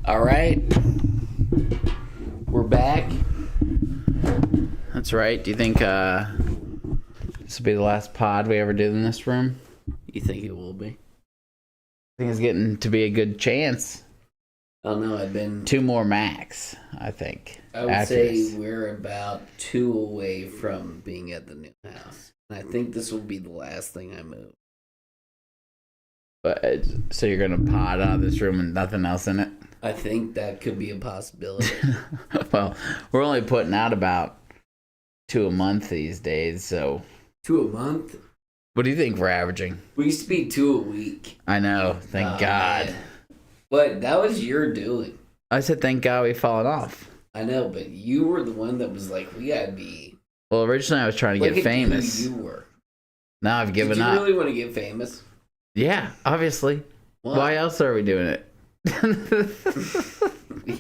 All right. We're back. That's right. Do you think this will be the last pod we ever do in this room? You think it will be? I think it's getting to be a good chance. I don't know. I've been 2 more max, I think. I would say we're about 2 away from being at the new house. And I think this will be the last thing I move. But so you're gonna pod out of this room and nothing else in it? I think that could be a possibility. Well, we're only putting out about 2 a month these days, so 2 a month? What do you think we're averaging? We used to be 2 a week. I know, thank God. Man. But that was your doing. I said thank God we've fallen off. I know, but you were the one that was like, we gotta be. Well, originally I was trying to get famous. Who you were. Now I've given up. Did you really want to get famous? Yeah, obviously. What? Why else are we doing it?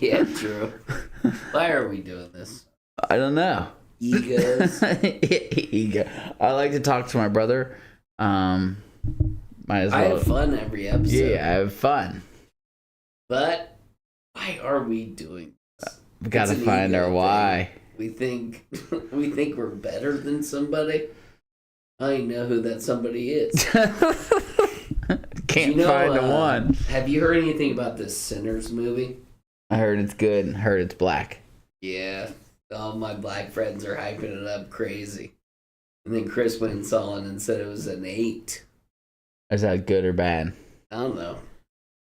Yeah, true. Why are we doing this? I don't know. Egos. Ego. I like to talk to my brother. Might as well. I have fun every episode. Yeah, I have fun. But why are we doing this? We gotta find our why. We think we're better than somebody. I know who that somebody is. Can't find the one. Have you heard anything about this Sinners movie? I heard it's good. I heard it's black. Yeah. All my black friends are hyping it up crazy. And then Chris went and saw it and said it was an 8. Is that good or bad? I don't know.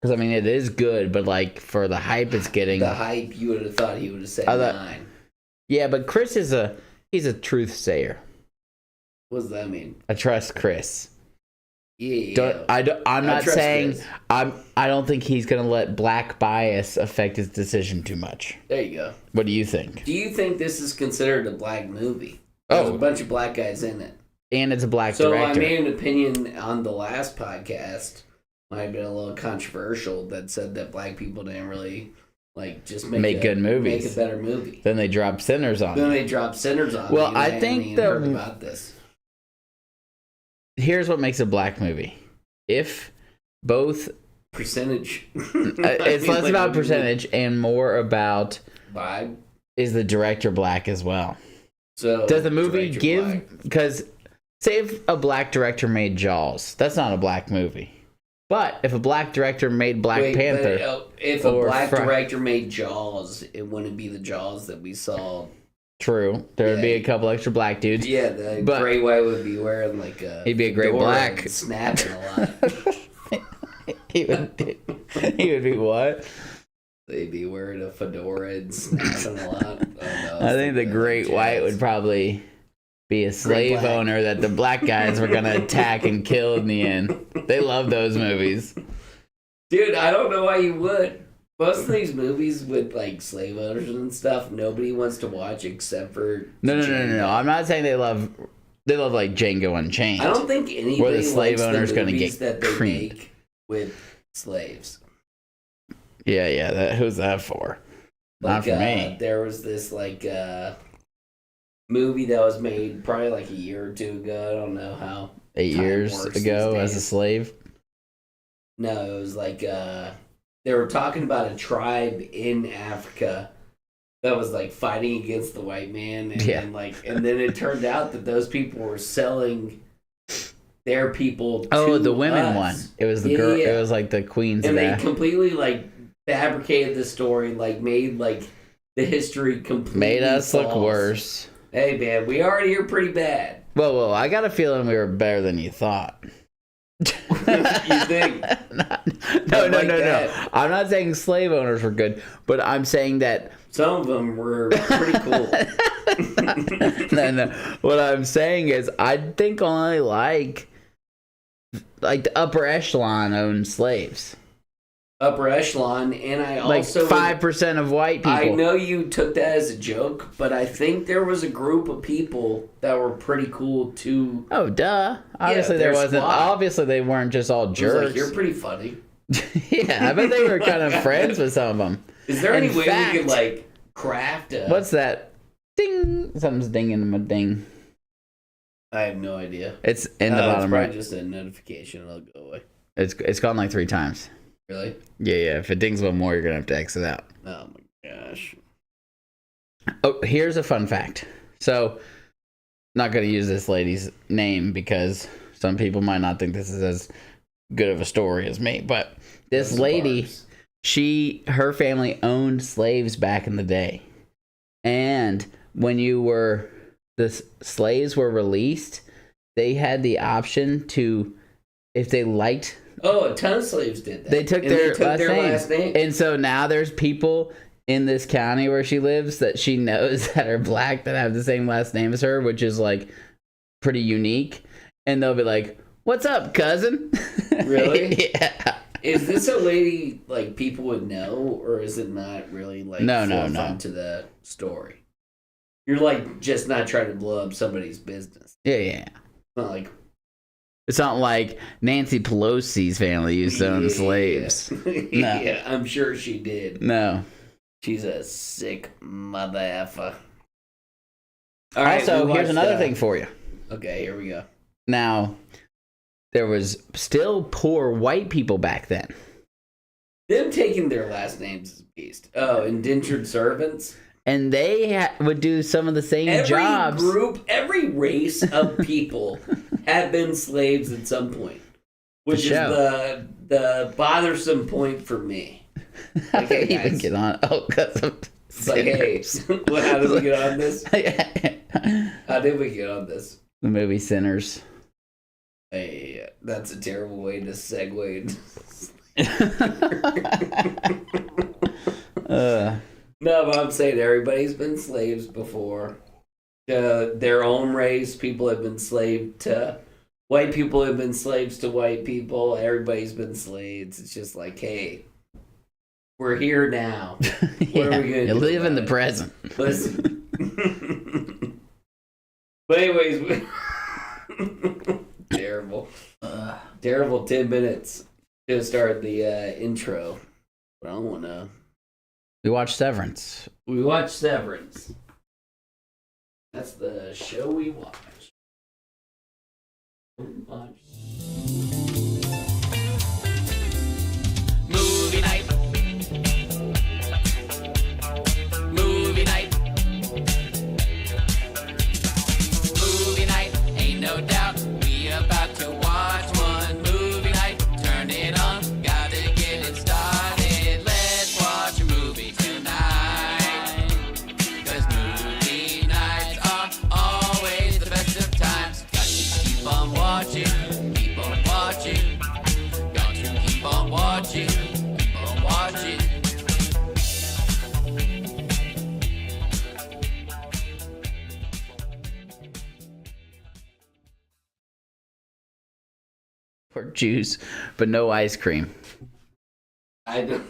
Because, I mean, it is good, but, like, for the hype it's getting... The hype, you would have thought he would have said 9. Yeah, but Chris he's a truth sayer. What does that mean? I trust Chris. Yeah. I'm not saying... Chris. I don't think he's going to let black bias affect his decision too much. There you go. What do you think? Do you think this is considered a black movie? There's a bunch of black guys in it. And it's a black director. director. So I made an opinion on the last podcast, might have been a little controversial, that said that black people didn't really just make good movies. Make a better movie. Then they drop Sinners on. Then they drop Sinners on. Well, I think heard about this. Here's what makes a black movie. If both percentage, it's less about percentage and more about vibe. Is the director black as well? So does the movie give? Because say if a black director made Jaws, that's not a black movie. But if a black director made Black Panther, if a black director made Jaws, it wouldn't be the Jaws that we saw. True, there would be a couple extra black dudes. Yeah, the gray white would be wearing like a. He'd be a gray black, snapping a lot. he would be what? They'd be wearing a fedora and snapping a lot. Oh, no, I think the great white would probably be a slave owner that the black guys were gonna attack and kill in the end. They love those movies. Dude, I don't know why you would. Most of these movies with slave owners and stuff, nobody wants to watch except for No. I'm not saying they love like Django Unchained. I don't think anybody where the slave owner's going to get that they creamed make with slaves. Yeah. Who's that for? Not for me. There was this movie that was made probably a year or 2 ago. I don't know how. 8 years ago as a slave? No, it was they were talking about a tribe in Africa that was fighting against the white man, and then it turned out that those people were selling their people to the women us. One. It was the girl. It was the queens. And they completely fabricated the story, made the history completely made us false. Look worse. Hey man, we already are pretty bad. Well, I got a feeling we were better than you thought. You think? No. I'm not saying slave owners were good, but I'm saying that some of them were pretty cool. No. What I'm saying is, I think only the upper echelon owned slaves. Upper echelon, and I also 5% of white people. I know you took that as a joke, but I think there was a group of people that were pretty cool too. Oh, duh! Obviously there wasn't. Squad. Obviously they weren't just all jerks. You're pretty funny. Yeah, I bet they were kind of friends with some of them. Is there any way we could craft a? What's that? Ding! Something's dinging in my ding. I have no idea. It's in the bottom right. It's probably just a notification. It'll go away. It's gone 3 times. Really? Yeah. If it dings one more, you're gonna have to exit out. Oh my gosh. Oh, here's a fun fact. So, not gonna use this lady's name because some people might not think this is as good of a story as me. But this lady, her family owned slaves back in the day, and when the slaves were released, they had the option to, if they liked. Oh, a ton of slaves did that. They took their last name. And so now there's people in this county where she lives that she knows that are black that have the same last name as her, which is like pretty unique. And they'll be like, "What's up, cousin?" Really? Yeah. Is this a lady like people would know, or is it not really like no to the story? You're like just not trying to blow up somebody's business. Yeah. It's not like Nancy Pelosi's family used to own slaves. No. Yeah, I'm sure she did. No. She's a sick mother effer. All right, also, here's another thing for you. Okay, here we go. Now, there was still poor white people back then. Them taking their last names is a beast. Oh, indentured servants? And they would do some of the same jobs. Every race of people have been slaves at some point, which is the bothersome point for me. How did we even get on? Oh, because of like, hey, how did we get on this? How did we get on this? The movie Sinners. Hey, that's a terrible way to segue. No, but I'm saying everybody's been slaves before. Their own race, people have been enslaved to white people, have been slaves to white people. Everybody's been slaves. It's just like, hey, we're here now. What are we going to do? Live in the present. Listen. But anyways, terrible 10 minutes to start the intro. But I don't want to. We watched Severance. That's the show we watch. Movie night. Movie night. Movie night. Ain't no doubt we about to watch one. Movie night. Turn it on. Gotta get it started. Let's watch a movie tonight. 'Cause movie nights are always the best of times. Got to keep on watching. Keep on watching. Got to keep on watching. Keep on watching. Or juice, but no ice cream. I don't.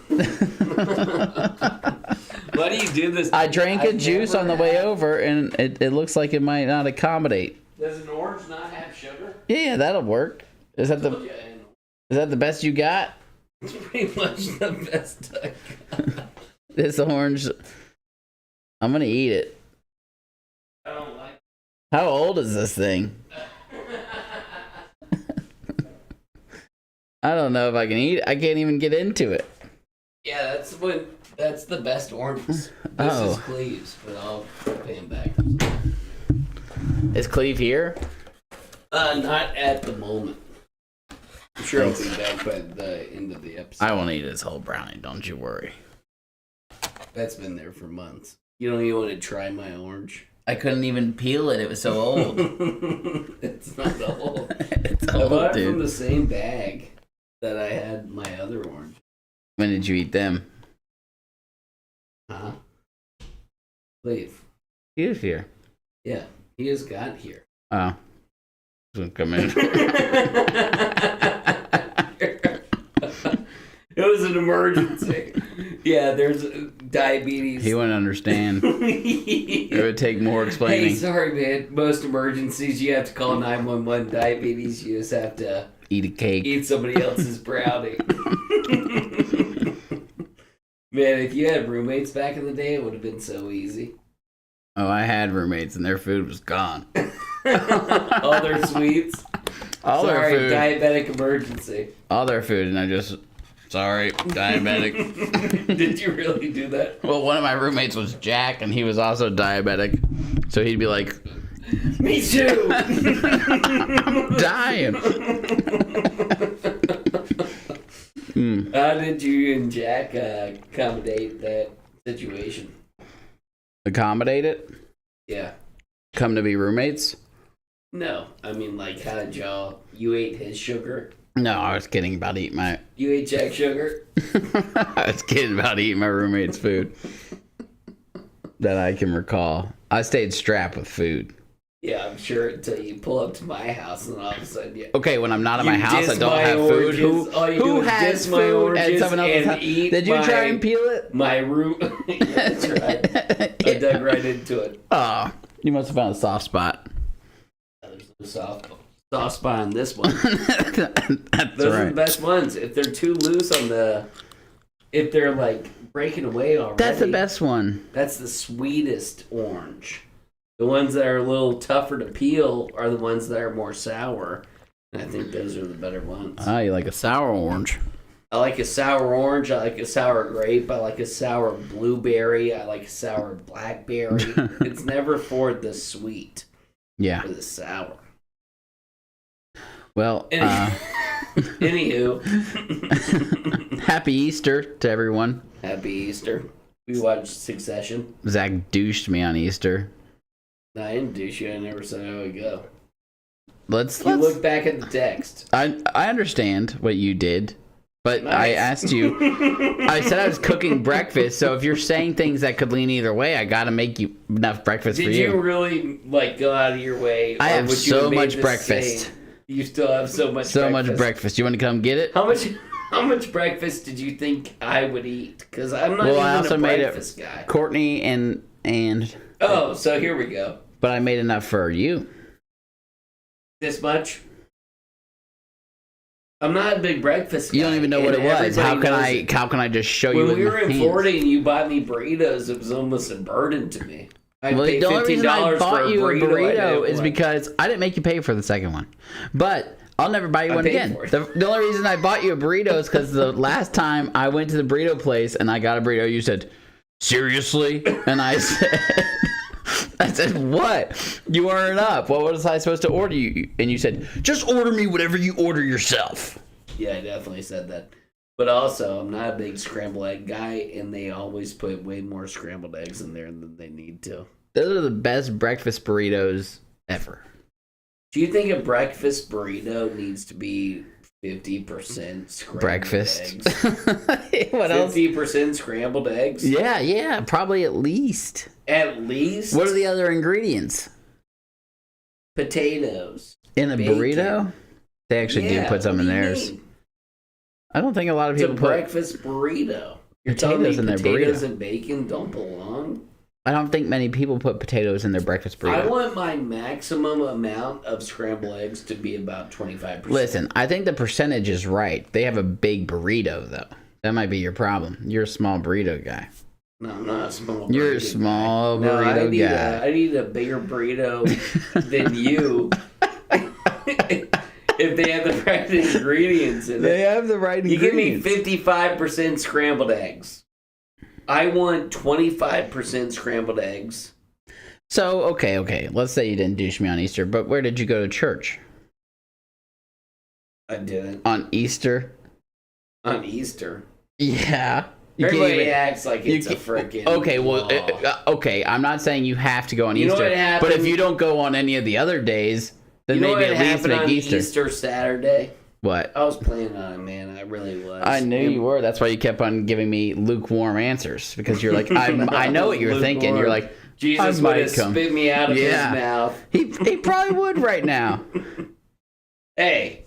Why do you do this? I drank a juice on the way over, and it looks like it might not accommodate. Does an orange not have sugar? Yeah, that'll work. Is that the best you got? It's pretty much the best I got. This orange, I'm gonna eat it. I don't like it. How old is this thing? I don't know if I can eat it. I can't even get into it. Yeah, that's the best oranges. This is Cleve's, but I'll pay him back. Is Cleve here? Not at the moment. I'm sure I'll be back by the end of the episode. I won't eat his whole brownie, don't you worry. That's been there for months. You don't even want to try my orange? I couldn't even peel it. It was so old. It's not old. It's I old, bought it dude. from the same bag that I had my other orange. When did you eat them? Huh? Leave. He was here. Yeah, he has got here. Oh. Come in. It was an emergency. Yeah, there's diabetes. He wouldn't understand. It would take more explaining. Hey, sorry, man. Most emergencies, you have to call 911. Diabetes, you just have to Eat a cake. eat somebody else's brownie. Man, if you had roommates back in the day, it would have been so easy. Oh, I had roommates and their food was gone. All their sweets. All Sorry, their food. diabetic emergency. All their food, and I just Sorry, diabetic. Did you really do that? Well, one of my roommates was Jack, and he was also diabetic. So he'd be like, me too. I'm dying. How did you and Jack accommodate that situation? Accommodate it? Yeah. Come to be roommates? No, I mean, like, how did you ate his sugar? No, I was kidding about eating my... You ate Jack's sugar? I was kidding about eating my roommate's food. That I can recall. I stayed strapped with food. Yeah, I'm sure until you pull up to my house and all of a sudden, yeah. Okay, when I'm not at my house, I don't have food. Who has food and someone else's house? Did you try and peel it? My room. Yeah, that's right. I dug right into it. Oh, you must have found a soft spot. There's no soft spot on this one. That's Those are right. the best ones. If they're too loose if they're like breaking away already. That's the best one. That's the sweetest orange. The ones that are a little tougher to peel are the ones that are more sour. And I think those are the better ones. Ah, you like a sour orange. I like a sour orange. I like a sour grape. I like a sour blueberry. I like a sour blackberry. It's never for the sweet. Yeah. Or the sour. Well, Anywho. Happy Easter to everyone. Happy Easter. We watched Succession. Zach douched me on Easter. No, I didn't douche you. I never said how it go. Let's look back at the text. I understand what you did, but Nice. I asked you. I said I was cooking breakfast, so if you're saying things that could lean either way, I got to make you enough breakfast for Did you. you really go out of your way? I or have would you so made much the breakfast. same? You still have so much. So much breakfast. You want to come get it? How much breakfast did you think I would eat? Because I'm not Well, I even also a made breakfast guy. Courtney and Oh, so here we go. but I made enough for you. This much. I'm not a big breakfast guy. You don't even know what it and was. How everybody can knows I just show it. you? When we in were the in hands? Florida and you bought me burritos, it was almost a burden to me. I Well, paid the only reason I $15 for bought a you a burrito. burrito is because I didn't make you pay for the second one. But I'll never buy you one paid again. for it. The only reason I bought you a burrito is because the last time I went to the burrito place and I got a burrito, you said, "Seriously?" And I said, "What? You weren't up. What was I supposed to order you?" And you said, "Just order me whatever you order yourself." Yeah, I definitely said that. But also, I'm not a big scrambled egg guy, and they always put way more scrambled eggs in there than they need to. Those are the best breakfast burritos ever. Do you think a breakfast burrito needs to be 50% scrambled Breakfast. eggs? What else? 50% scrambled eggs? Yeah, probably at least. At least? What are the other ingredients? Potatoes. In a Bacon. burrito? They actually do put some what in do you theirs. mean? I don't think a lot of It's a people put... breakfast burrito. You're telling me Potatoes in their potatoes burrito. and bacon don't belong? I don't think many people put potatoes in their breakfast burrito. I want my maximum amount of scrambled eggs to be about 25%. Listen, I think the percentage is right. They have a big burrito, though. That might be your problem. You're a small burrito guy. No, I'm not a small burrito. You're a small guy. burrito guy. I need a bigger burrito than you. If they have the right ingredients in it. They have the right You give me ingredients. 55% scrambled eggs. I want 25% scrambled eggs. So, okay. Let's say you didn't douche me on Easter, but where did you go to church? I didn't. On Easter? On Easter. Yeah. You can't Everybody even- acts like it's a freaking Okay, well, law. okay. I'm not saying you have to go on You know Easter, what happened? but if you don't go on any of the other days, then You know maybe what at least happened make on Easter. Easter Saturday? What? I was planning on it, man. I really was. I knew you were. That's why you kept on giving me lukewarm answers because you're like, I know what you're thinking. You're like, Jesus I would might have come. spit me out of Yeah. his mouth. He probably would right now. Hey,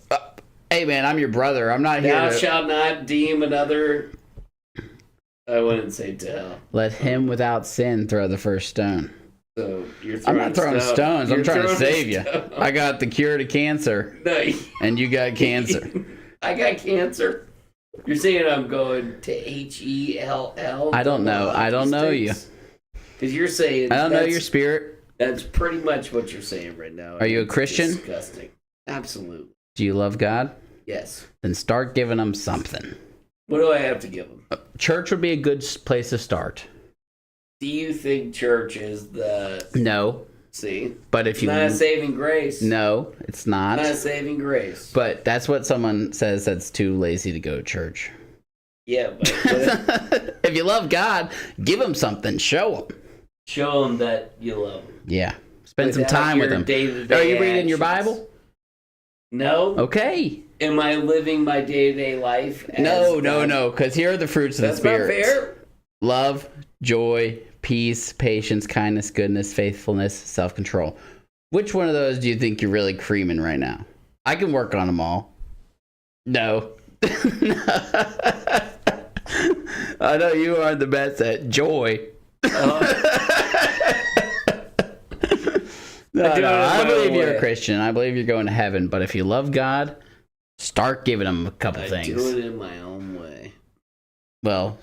Hey man, I'm your brother. I'm not here thou to shalt not deem another. I wouldn't say to hell. let him without sin throw the first stone. So you're I'm throwing not throwing stones. I'm You're trying to throwing save you. stone. I got the cure to cancer, No, and you got cancer. I got cancer. You're saying I'm going to HELL? I don't know. I don't know you. Because you're saying I don't know that's- your spirit. That's pretty much what you're saying right now. Are you a It's Christian? Disgusting. Absolutely. Do you love God? Yes. Then start giving him something. What do I have to give them? Church would be a good place to start. Do you think church is the... No. See? But if you... It's not a saving grace. No, it's not. It's not a saving grace. But that's what someone says that's too lazy to go to church. Yeah, but... If you love God, give him something. Show him. Show him that you love him. Yeah. Spend some time with him. Day-to-day Are you reading actions. your Bible? No. Okay. Am I living my day-to-day life? No, because here are the fruits of the Spirit. That's not fair. Love, joy, peace, patience, kindness, goodness, faithfulness, self-control. Which one of those do you think you're really creaming right now? I can work on them all. No. I know you are the best at joy. I believe you're a Christian. I believe you're going to heaven. But if you love God, start giving him a couple things. I do it in my own way. Well,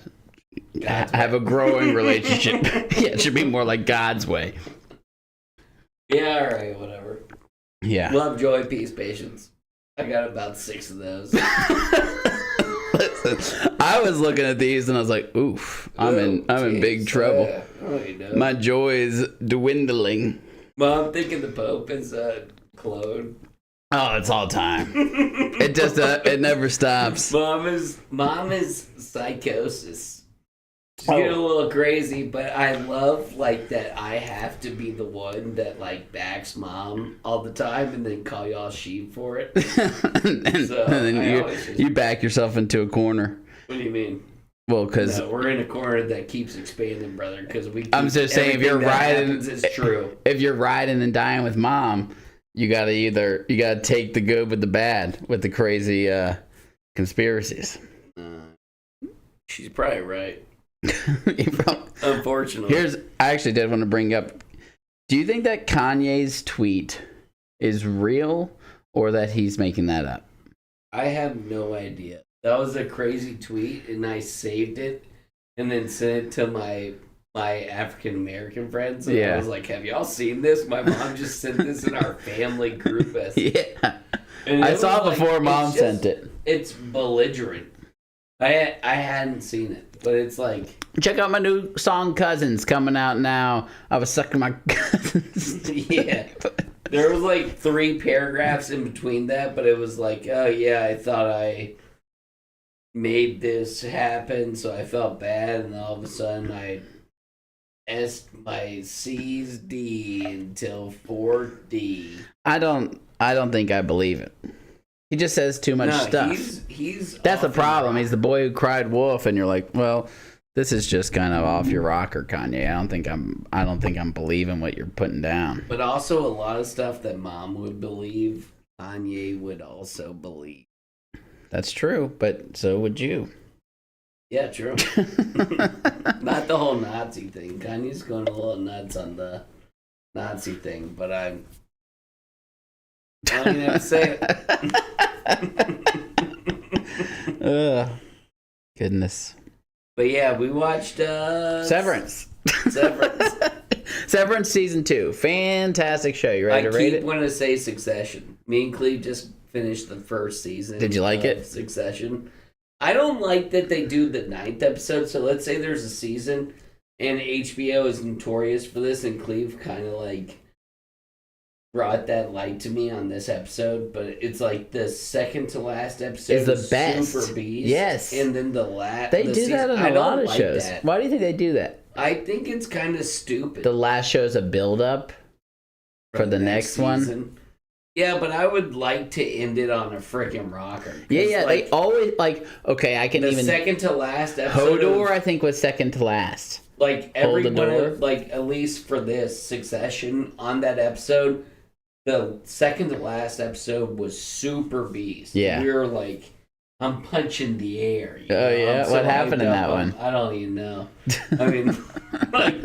have a growing relationship. Yeah, it should be more like God's way. Yeah, all right, whatever. Yeah. Love, joy, peace, patience. I got about 6 of those. Listen, I was looking at these and I was like, oof, I'm in big trouble. My joy is dwindling. Well, I'm thinking the Pope is clone. Oh, it's all time. It just it never stops. Mom is psychosis. She's getting a little crazy, but I love like that I have to be the one that like backs mom all the time and then call y'all sheep for it. and then you back yourself into a corner. What do you mean? Well, because we're in a corner that keeps expanding, brother. Because I'm just saying, if you're riding, is true. If you're riding and dying with mom, you gotta take the good with the bad, with the crazy conspiracies. She's probably right. Unfortunately, I actually did want to bring up. Do you think that Kanye's tweet is real, or that he's making that up? I have no idea. That was a crazy tweet, and I saved it, and then sent it to my African American friends. And I was like, "Have y'all seen this? My mom just sent this in our family group message." Yeah, I saw it before Mom sent it. It's belligerent. I hadn't seen it, but it's like, check out my new song "Cousins" coming out now. I was sucking my cousins. Yeah. There was like 3 paragraphs in between that, but it was like, oh yeah, I thought I made this happen, so I felt bad, and all of a sudden I S my C's D until 4D. I don't think I believe it. He just says too much stuff. That's the problem. He's the boy who cried wolf, and you're like, well, this is just kind of off your rocker, Kanye. I don't think I'm believing what you're putting down. But also a lot of stuff that mom would believe, Kanye would also believe. That's true, but so would you. Yeah, true. Not the whole Nazi thing. Kanye's going a little nuts on the Nazi thing, but I don't even have to say it. Goodness. But yeah, we watched Severance. Severance season 2. Fantastic show. You ready to rate it? I keep wanting to say Succession. Me and Cleve just finished the first season. Did you like it? Succession. I don't like that they do the 9th episode. So let's say there's a season, and HBO is notorious for this, and Cleve kind of like brought that light to me on this episode. But it's like the second to last episode is the best. Super Beast. Yes. And then the last. They do that on a lot of shows. That. Why do you think they do that? I think it's kind of stupid. The last show's a build up for the next one. Yeah, but I would like to end it on a freaking rocker. Yeah, like, they always like. Okay, I can even second to last episode. Hodor, I think, was second to last. Like every one of, like at least for this Succession on that episode, the second to last episode was Super Beast. Yeah, we were like, I'm punching the air. You know? Yeah, what happened in that one? I don't even know. I mean, like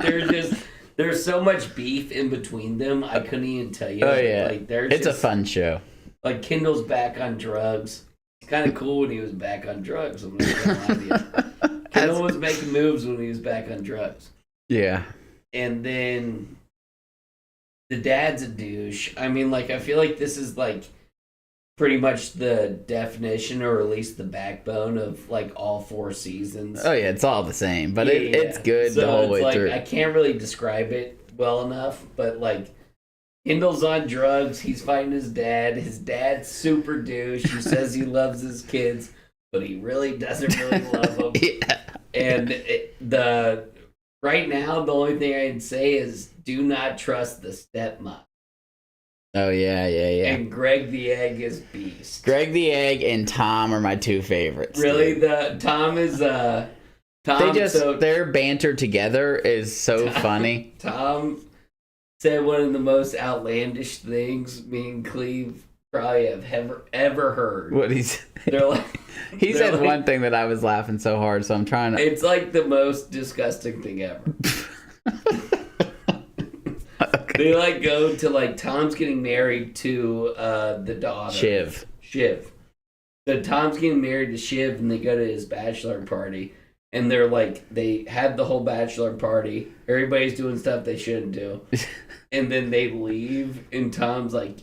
there's so much beef in between them. I couldn't even tell you. Oh yeah, like it's a fun show. Like Kendall's back on drugs. It's kind of cool when he was back on drugs. I'm not gonna lie to you. Kendall was making moves when he was back on drugs. Yeah. And then the dad's a douche. I mean, like I feel like this is like pretty much the definition, or at least the backbone of like all 4 seasons. Oh yeah, it's all the same, but it's good the whole way through. I can't really describe it well enough, but like Kendall's on drugs. He's fighting his dad. His dad's super douche. He says he loves his kids, but he really doesn't really love them. Yeah. And right now, the only thing I'd say is do not trust the stepmom. Oh yeah. And Greg the Egg is beast. Greg the Egg and Tom are my 2 favorites. Really, dude. Tom is Tom. Their banter together is so funny. Tom said one of the most outlandish things me and Cleve probably have ever heard. What he's they're like he said like, one thing that I was laughing so hard, so I'm trying to. It's like the most disgusting thing ever. Okay. They like go to like Tom's getting married to the daughter Shiv. So Tom's getting married to Shiv, and they go to his bachelor party, and they're like they have the whole bachelor party. Everybody's doing stuff they shouldn't do, and then they leave, and Tom's like,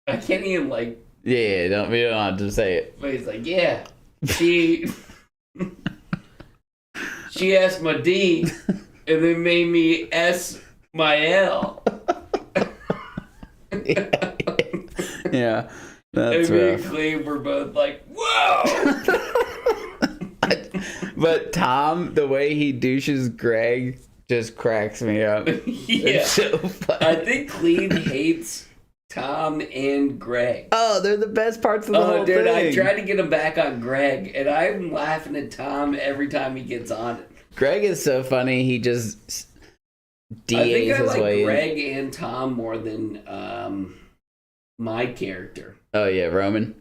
I can't even like. Yeah, we don't have to say it. But he's like, yeah, she asked my D, and then made me S my L. Yeah, that's and me and Cleve were both like, whoa. But Tom, the way he douches Greg just cracks me up. Yeah, it's so funny. I think Cleve hates Tom and Greg. Oh, they're the best parts of the whole dude, thing. I tried to get him back on Greg, and I'm laughing at Tom every time he gets on it. Greg is so funny. He just DAs I think I his like way Greg in. and Tom more than my character. Oh yeah, Roman.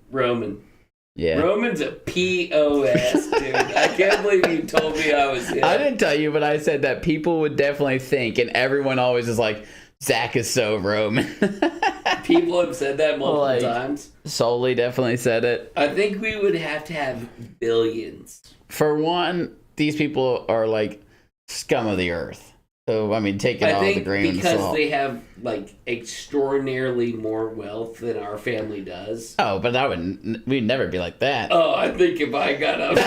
Yeah. Roman's a POS, dude. I can't believe you told me I was him. I didn't tell you, but I said that people would definitely think, and everyone always is like, Zach is so Roman. People have said that multiple times. Solely definitely said it. I think we would have to have billions. For one, these people are like scum of the earth. So, I mean, take it all with a grain of salt. Because they have, like, extraordinarily more wealth than our family does. Oh, but we'd never be like that. Oh, I think if I got up...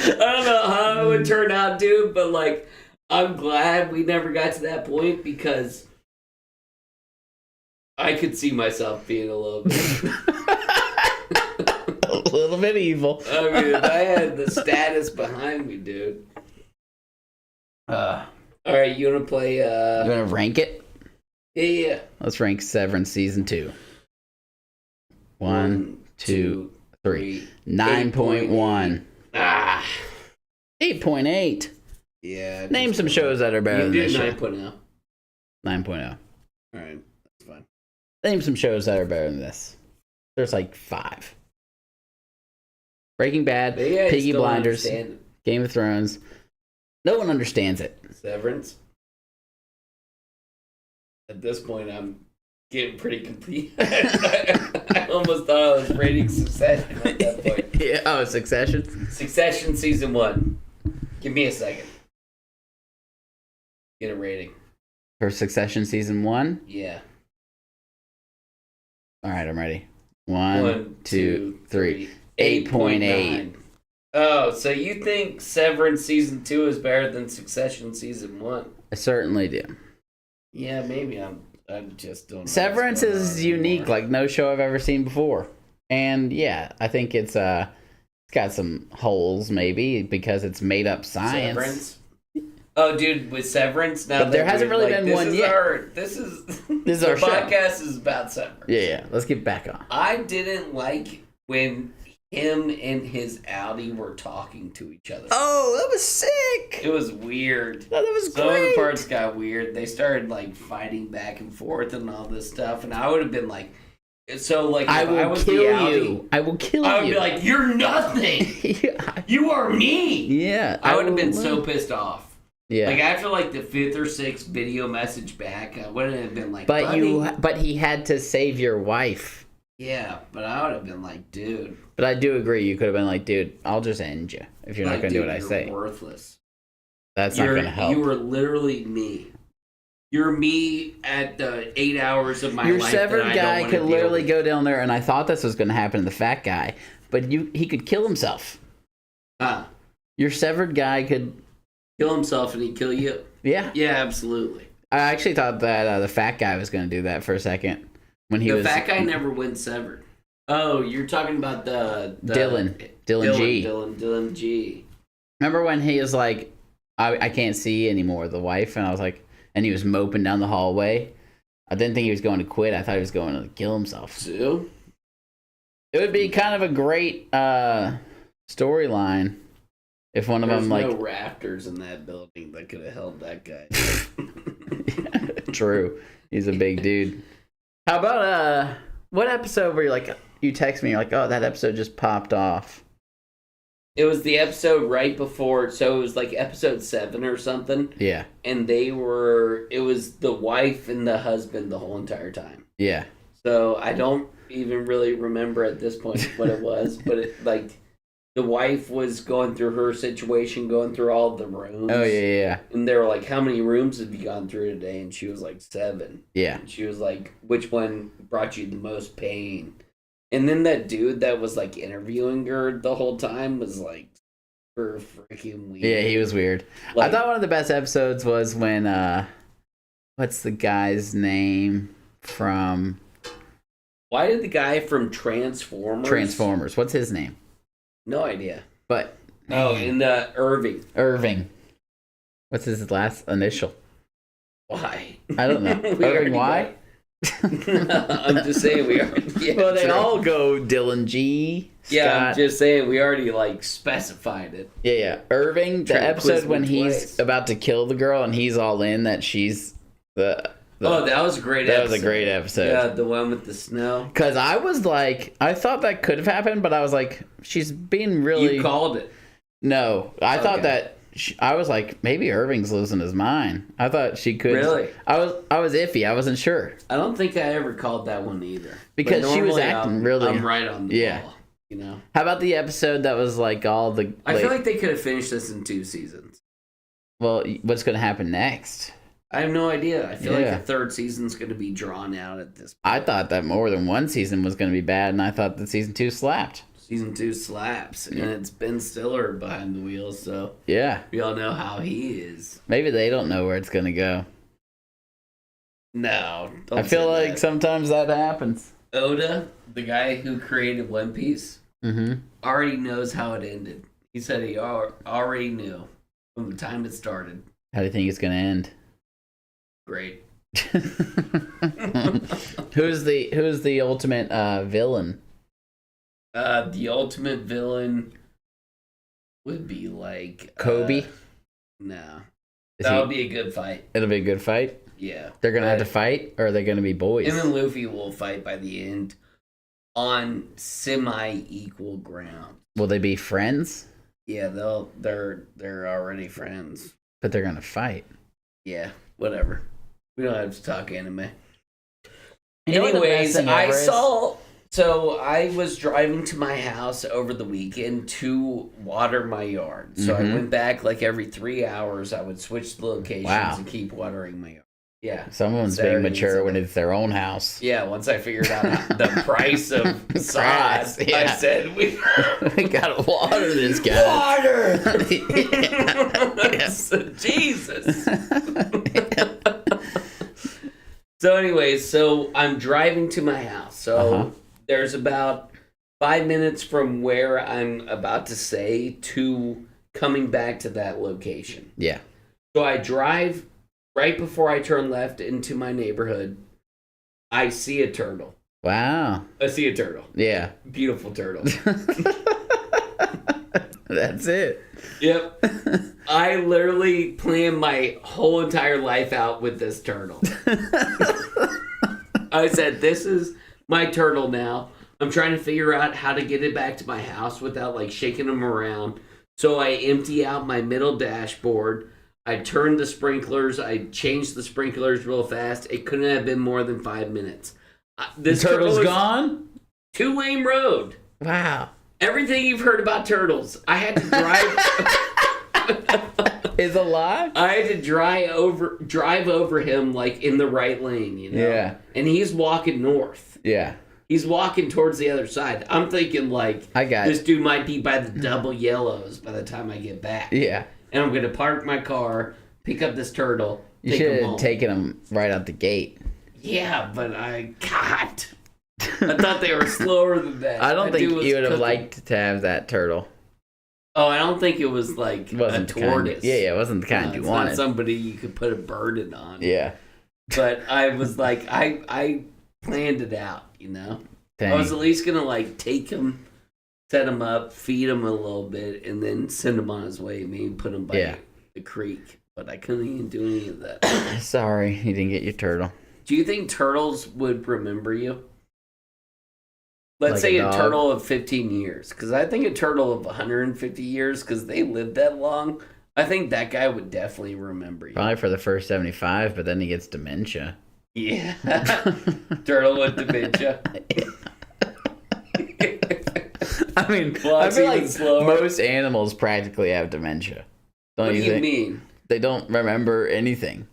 I don't know how it would turn out, dude, but, like, I'm glad we never got to that point because I could see myself being a little bit... A little bit evil. I mean, if I had the status behind me, dude. All right, you want to play... You want to rank it? Yeah. Let's rank Severance Season 2. 1, 2, 3. 9.1. 8.8. Yeah. Name some shows that are better than this show. 9.0. 9.0. All right, that's fine. Name some shows that are better than this. There's like 5. Breaking Bad, Peaky Blinders, Game of Thrones. No one understands it. Severance. At this point, I'm getting pretty complete. I almost thought I was rating Succession at that point. Yeah, oh, Succession? Succession Season 1. Give me a second. Get a rating. For Succession Season 1? Yeah. All right, I'm ready. 1, 2, 3. 8.8. Oh, so you think Severance Season 2 is better than Succession Season 1? I certainly do. Yeah, maybe I just don't know. Severance is unique, like no show I've ever seen before. And yeah, I think it's got some holes maybe because it's made up science. Severance? Oh, dude, with Severance now, but there hasn't really been one yet. This is our podcast is about Severance. Yeah, let's get back on. I didn't like when him and his Audi were talking to each other. Oh, that was sick. It was weird. That was Some great. of the parts got weird. They started like fighting back and forth and all this stuff, and I would have been like, so like, if I will kill you. I would be like, you're nothing. Yeah. You are me. Yeah, I would have been so pissed off. Yeah, like after like the 5th or 6th video message back, I wouldn't have been like, but he had to save your wife. Yeah, but I would have been like, dude. But I do agree. You could have been like, dude, I'll just end you if you're not going to do what I say. You're worthless. That's not going to help. You were literally me. You're me at the 8 hours of my Your life. severed that I guy don't wanna could deal literally with. go down there, and I thought this was going to happen to the fat guy, but he could kill himself. Your severed guy could Kill himself and he'd kill you. Yeah. Yeah, absolutely. I actually thought that the fat guy was going to do that for a second when he The was fat guy never went severed. Oh, you're talking about the Dylan G. Dylan G. Remember when he was like, I can't see anymore, the wife, and I was like, and he was moping down the hallway. I didn't think he was going to quit. I thought he was going to kill himself. Sue? It would be kind of a great storyline if one of them There's like no rafters in that building that could have held that guy. True. He's a big dude. How about what episode where you're like, you text me, you're like, oh, that episode just popped off. It was the episode right before, so it was like episode 7 or something. Yeah. And it was the wife and the husband the whole entire time. Yeah. So I don't even really remember at this point what it was, but it like the wife was going through her situation, going through all the rooms. Oh, yeah. And they were like, how many rooms have you gone through today? And she was like, 7. Yeah. And she was like, which one brought you the most pain? And then that dude that was like interviewing her the whole time was like super freaking weird. Yeah, he was weird. Like, I thought one of the best episodes was when what's the guy's name from why did the guy from Transformers? What's his name? No idea. But and Irving. What's his last initial? Why? I don't know. Irving why? I'm just saying we already. Yeah, well, they true. all go Dylan G. Scott. Yeah, I'm just saying we already like specified it. Yeah. Irving, the episode when he's about to kill the girl and he's all in that she's the that was a great episode. That was a great episode. Yeah, the one with the snow. Because I was like, I thought that could have happened, but I was like, she's being really. You called it. No, I thought that. I was like, maybe Irving's losing his mind. I thought she could. Really? I was iffy. I wasn't sure. I don't think I ever called that one either. Because she was acting really. I'm right on the ball. You know. How about the episode that was like all the? I feel like they could have finished this in 2 seasons. Well, what's going to happen next? I have no idea. I feel like the 3rd season's going to be drawn out at this point. I thought that more than one season was going to be bad, and I thought that season 2 slapped. Season 2 slaps, and it's Ben Stiller behind the wheels, so yeah, we all know how he is. Maybe they don't know where it's going to go. No, I feel like sometimes that happens. Oda, the guy who created One Piece, already knows how it ended. He said he already knew from the time it started. How do you think it's going to end? Great. Who's the ultimate villain? The ultimate villain would be like Kobe. No, that would be a good fight. It'll be a good fight. Yeah, they're gonna have to fight, or are they gonna be boys? Him and Luffy will fight by the end on semi-equal ground. Will they be friends? Yeah, they're already friends. But they're gonna fight. Yeah, whatever. We don't have to talk anime. Anyways, So I was driving to my house over the weekend to water my yard. So I went back like every 3 hours. I would switch the locations and keep watering my yard. Yeah. Someone's being mature when it's their own house. Yeah, once I figured out the price of sod, I said, we gotta water this guy. Water! Jesus. So anyways, so I'm driving to my house. So there's about 5 minutes from where I'm about to say to coming back to that location. Yeah. So I drive right before I turn left into my neighborhood. I see a turtle. Wow. I see a turtle. Yeah. Beautiful turtle. That's it. Yep. I literally planned my whole entire life out with this turtle. I said, this is my turtle now. I'm trying to figure out how to get it back to my house without like shaking him around. So I empty out my middle dashboard. I turned the sprinklers. I changed the sprinklers real fast. It couldn't have been more than 5 minutes. This turtle's gone? 2-lane road. Wow. Everything you've heard about turtles. I had to drive. Is alive? I had to drive over him like in the right lane, you know? Yeah. And he's walking north. Yeah. He's walking towards the other side. I'm thinking like this dude might be by the double yellows by the time I get back. Yeah. And I'm gonna park my car, pick up this turtle. You should have taken him right out the gate. Yeah, but I thought they were slower than that. I don't think you would have liked to have that turtle. Oh, I don't think it was like a tortoise. It wasn't the kind you wanted. Not somebody you could put a burden on. Yeah. But I was like, I planned it out, you know? Dang. I was at least going to like take him, set him up, feed him a little bit, and then send him on his way. Maybe put him by the creek. But I couldn't even do any of that. Sorry, you didn't get your turtle. Do you think turtles would remember you? Let's say a turtle of 15 years. Because I think a turtle of 150 years, because they lived that long, I think that guy would definitely remember you. Probably for the first 75, but then he gets dementia. Yeah. Turtle with dementia. I mean, I feel like most animals practically have dementia. What do you mean? They don't remember anything.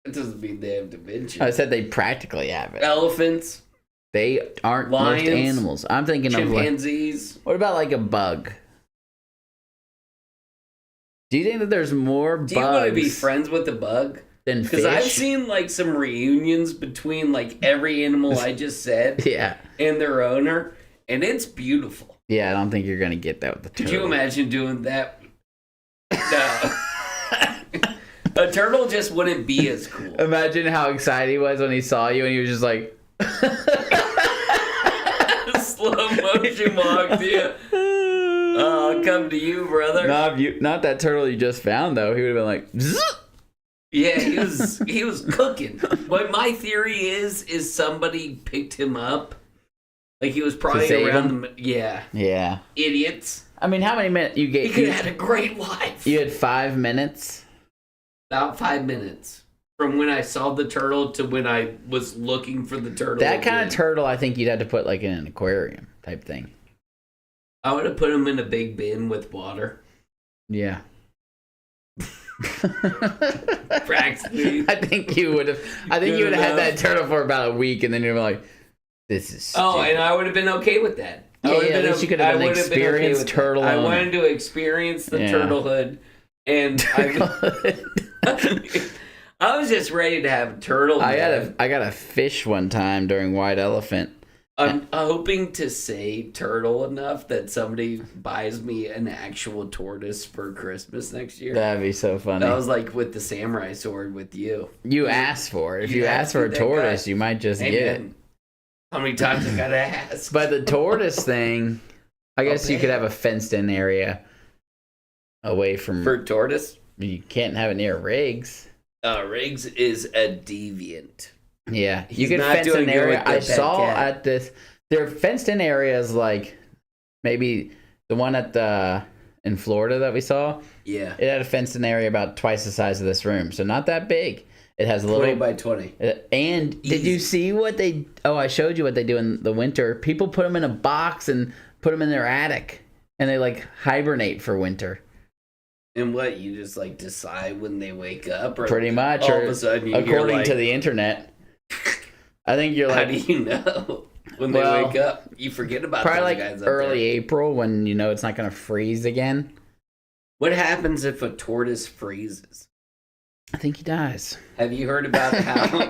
It doesn't mean they have dementia. I said they practically have it. Elephants. They aren't lions, most animals. I'm thinking chimpanzees. What about like a bug? Do you think that there's more bugs? Do you want to be friends with a bug? Than fish? Because I've seen like some reunions between like every animal I just said and their owner, and it's beautiful. Yeah, I don't think you're going to get that with the turtle. Could you imagine doing that? No. A turtle just wouldn't be as cool. Imagine how excited he was when he saw you and he was just like... Slow motion walk to you. I'll come to you, brother. Not that turtle you just found, though. He would have been like... Zzz! Yeah, he was cooking. What my theory is somebody picked him up. Like he was probably around the... Yeah. Idiots. I mean, how many minutes you get? He could have had a great life. You had 5 minutes? About 5 minutes. From when I saw the turtle to when I was looking for the turtle. That kind of turtle, I think you'd have to put like in an aquarium type thing. I would have put him in a big bin with water. Yeah. Practically. I think you would have had that turtle for about a week, and then you'd be like, "This is stupid." Oh, and I would have been okay with that. At least you could have been an experienced turtle owner. I wanted to experience the turtlehood, and I was just ready to have a turtle. I got a fish one time during White Elephant. I'm hoping to say turtle enough that somebody buys me an actual tortoise for Christmas next year. That'd be so funny. That was like with the samurai sword with you. You asked for it. If you ask for a tortoise, you might just get it. How many times I gotta ask? But the tortoise thing, I guess you could have a fenced-in area away from... For tortoise? You can't have it near Riggs. Riggs is a deviant. Yeah, you can fence an area. I saw at this. There are fenced in areas like maybe the one in Florida that we saw. Yeah, it had a fenced in area about twice the size of this room, so not that big. It has a little 20 by 20. And did you see what they? Oh, I showed you what they do in the winter. People put them in a box and put them in their attic, and they like hibernate for winter. And what, you just like decide when they wake up, or pretty much, all of a sudden you according to the internet. I think you're like... How do you know when they wake up? You forget about those probably guys like early April when you know it's not going to freeze again. What happens if a tortoise freezes? I think he dies. Have you heard about how...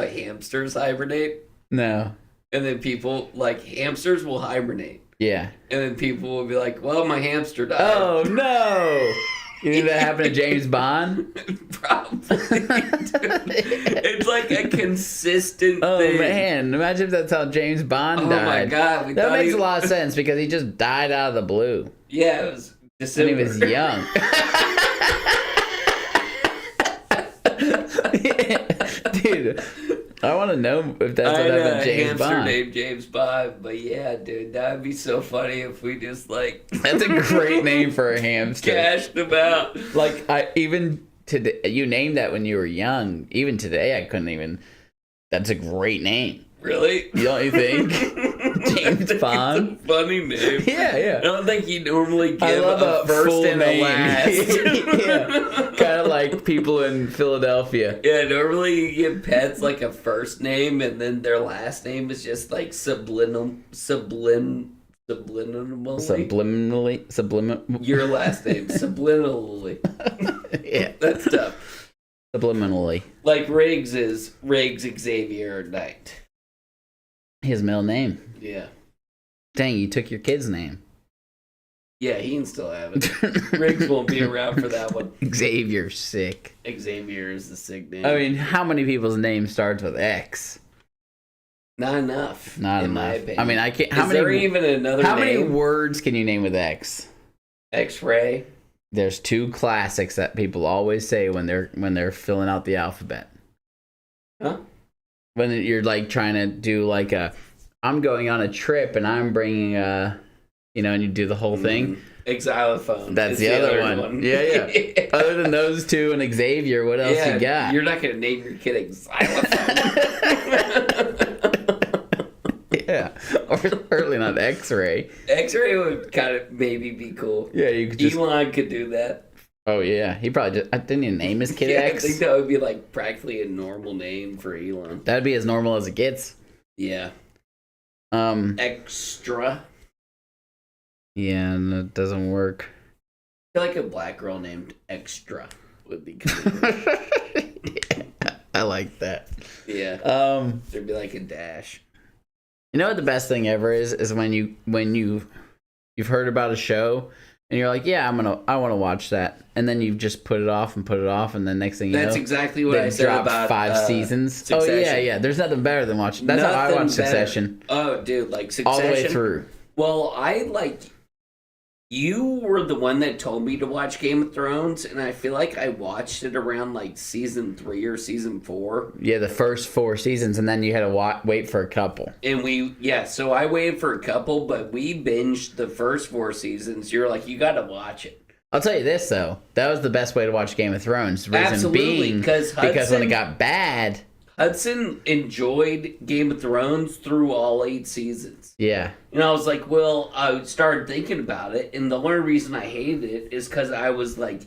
hamsters hibernate? No. And then people, like, hamsters will hibernate. Yeah. And then people will be like, well, my hamster died. Oh, no! You think that happened to James Bond? Probably. It's like a consistent thing. Oh, man. Imagine if that's how James Bond died. Oh, my God. That makes a lot of sense because he just died out of the blue. Yeah, it was December. And he was young. Dude, I want to know if that's what happened to James Bond. Hamster named James Bond, but yeah, dude, that'd be so funny if we just like... That's a great name for a hamster. Cashed him out. Like, even today, you named that when you were young. Even today, I couldn't even... That's a great name. Really? Don't you think? James Bond. It's a funny name. Yeah. I don't think you normally I give love a first full and a name. last. Yeah. Kind of like people in Philadelphia. Yeah, normally you give pets like a first name and then their last name is just like subliminally. Your last name, subliminally. Yeah. That's tough. Subliminally. Like Riggs is Riggs Xavier Knight. His middle name. Yeah. Dang, you took your kid's name. Yeah, he can still have it. Riggs won't be around for that one. Xavier's sick. Xavier is the sick name. I mean, how many people's name starts with X? Not enough. Not in enough. my opinion. I mean, I can't. Is there even another How name? many words can you name with X? X-ray. There's two classics that people always say when they're filling out the alphabet. Huh? When you're like trying to do like I'm going on a trip and I'm bringing and you do the whole thing. Xylophone. That's It's the other one. Yeah. Other than those two and Xavier, what else you got? You're not gonna name your kid Xylophone. Yeah, or certainly not X-ray. X-ray would kind of maybe be cool. Yeah, you could just. Elon could do that. Oh yeah, he probably just didn't he name his kid Yeah, X. I think that would be like practically a normal name for Elon. That'd be as normal as it gets. Yeah. Extra. Yeah, and it doesn't work. I feel like a black girl named Extra would be kind of cool. Yeah, I like that. Yeah. There'd be like a dash. You know what the best thing ever is when you've heard about a show and you're like, yeah, I want to watch that, and then you just put it off, and then next thing you know, that's exactly what I said about 5 seasons. Succession. Oh yeah. There's nothing better than watching. That's how I watch Succession. Oh, dude, like Succession all the way through. Well, you were the one that told me to watch Game of Thrones, and I feel like I watched it around like season 3 or season 4. Yeah, the first 4 seasons, and then you had to wait for a couple. And so I waited for a couple, but we binged the first 4 seasons. You're like, you got to watch it. I'll tell you this though, that was the best way to watch Game of Thrones. The reason Absolutely, being because when it got bad, Hudson enjoyed Game of Thrones through all 8 seasons. Yeah. And I was like, well, I started thinking about it, and the only reason I hated it is because I was like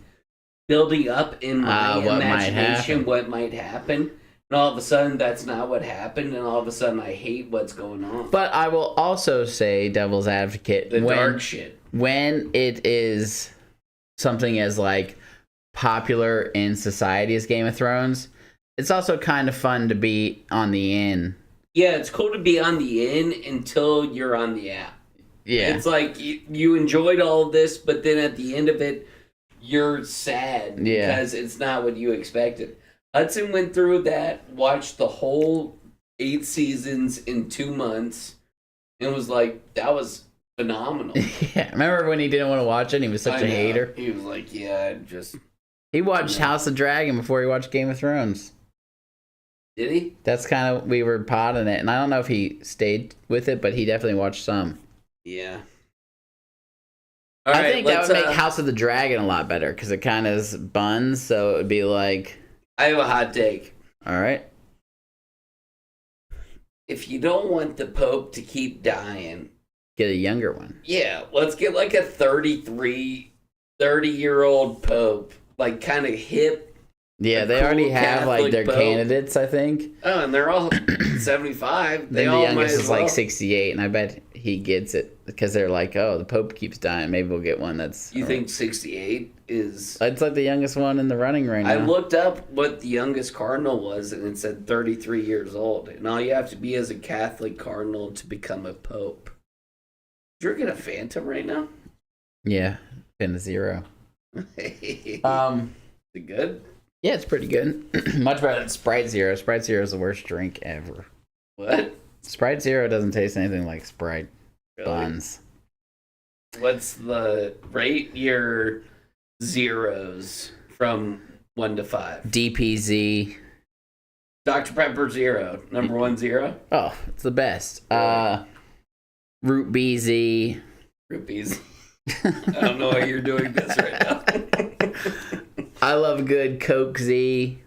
building up in my imagination what might happen. And all of a sudden, that's not what happened, and all of a sudden, I hate what's going on. But I will also say, devil's advocate, dark shit. When it is something as like popular in society as Game of Thrones, it's also kind of fun to be on the in. Yeah, it's cool to be on the in until you're on the out. Yeah. It's like you enjoyed all of this, but then at the end of it, you're sad because it's not what you expected. Hudson went through that, watched the whole 8 seasons in 2 months, and was like, that was phenomenal. Yeah. Remember when he didn't want to watch it? He was such a hater. He was like, yeah, He watched House of Dragon before he watched Game of Thrones. Did he? That's kind of, we were potting it, and I don't know if he stayed with it, but he definitely watched some. Yeah. I think that would make House of the Dragon a lot better, because it kind of is buns, so it would be like... I have a hot take. All right. If you don't want the Pope to keep dying... Get a younger one. Yeah, let's get like a 30-year-old Pope, like kind of hip. Yeah, they already have Catholic like their Pope. Candidates, I think. Oh, and they're all 75. Then the youngest is like 68, and I bet he gets it because they're like, oh, the Pope keeps dying. Maybe we'll get one that's... You think 68 is... It's like the youngest one in the running right now. I looked up what the youngest cardinal was, and it said 33 years old. And all you have to be is a Catholic cardinal to become a Pope. You're getting a Phantom right now? Yeah, been a 0. Is it good? Yeah, it's pretty good. Much better than Sprite Zero. Sprite Zero is the worst drink ever. What? Sprite Zero doesn't taste anything like Sprite. Really? Buns. What's the rate your zeros from 1 to 5? DPZ. Dr. Pepper Zero. Number 1 0? Oh, it's the best. Root BZ. Root BZ. I don't know why you're doing this right now. I love a good Coke Z.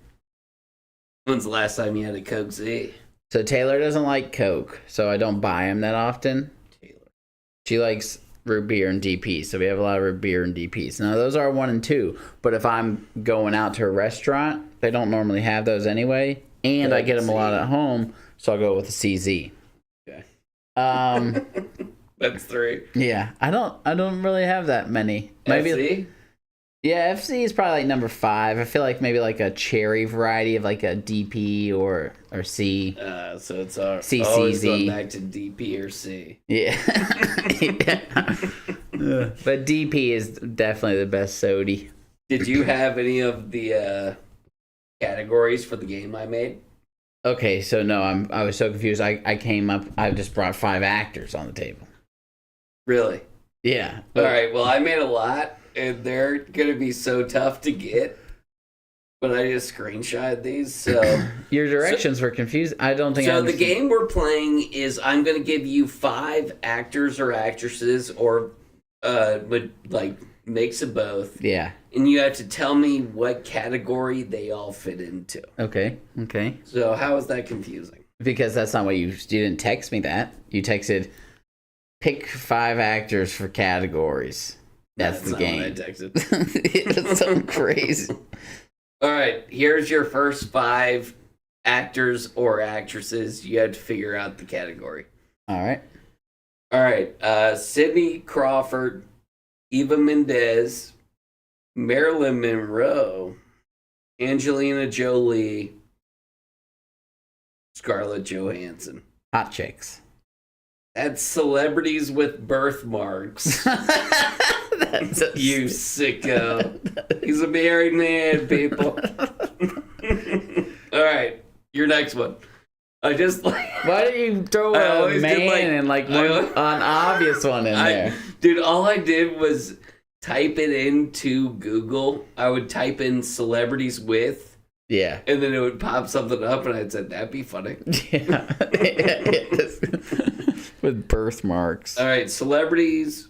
When's the last time you had a Coke Z? So Taylor doesn't like Coke, so I don't buy him that often. Taylor. She likes root beer and DP, so we have a lot of root beer and DPs. Now those are 1 and 2, but if I'm going out to a restaurant, they don't normally have those anyway, and I get them a lot at home, so I'll go with the CZ. Okay. That's 3. Yeah, I don't really have that many. Maybe FC? Yeah, FC is probably like number 5. I feel like maybe like a cherry variety of like a DP or C. So it's our CCZ. always going back to DP or C. Yeah. But DP is definitely the best sody. Did you have any of the categories for the game I made? Okay, so no, I was so confused. I just brought 5 actors on the table. Really? Yeah. All right. Well, I made a lot, and they're gonna be so tough to get. But I just screenshot these, so your directions were confused. I don't think. So the game we're playing is I'm gonna give you 5 actors or actresses, or like mix of both. Yeah. And you have to tell me what category they all fit into. Okay. So how is that confusing? Because that's not what you didn't text me that. You texted, pick 5 actors for categories. That's the game. Not what I texted. It's so crazy. All right, here's your first 5 actors or actresses. You have to figure out the category. All right. Sidney Crawford, Eva Mendes, Marilyn Monroe, Angelina Jolie, Scarlett Johansson. Hot chicks. That's celebrities with birthmarks. You sicko. He's a married man, people. All right, your next one. I just like. Why don't you throw a man and like an obvious one in there? Dude, all I did was type it into Google. I would type in celebrities with. Yeah. And then it would pop something up, and I said, that'd be funny. Yeah. With birthmarks. All right, celebrities.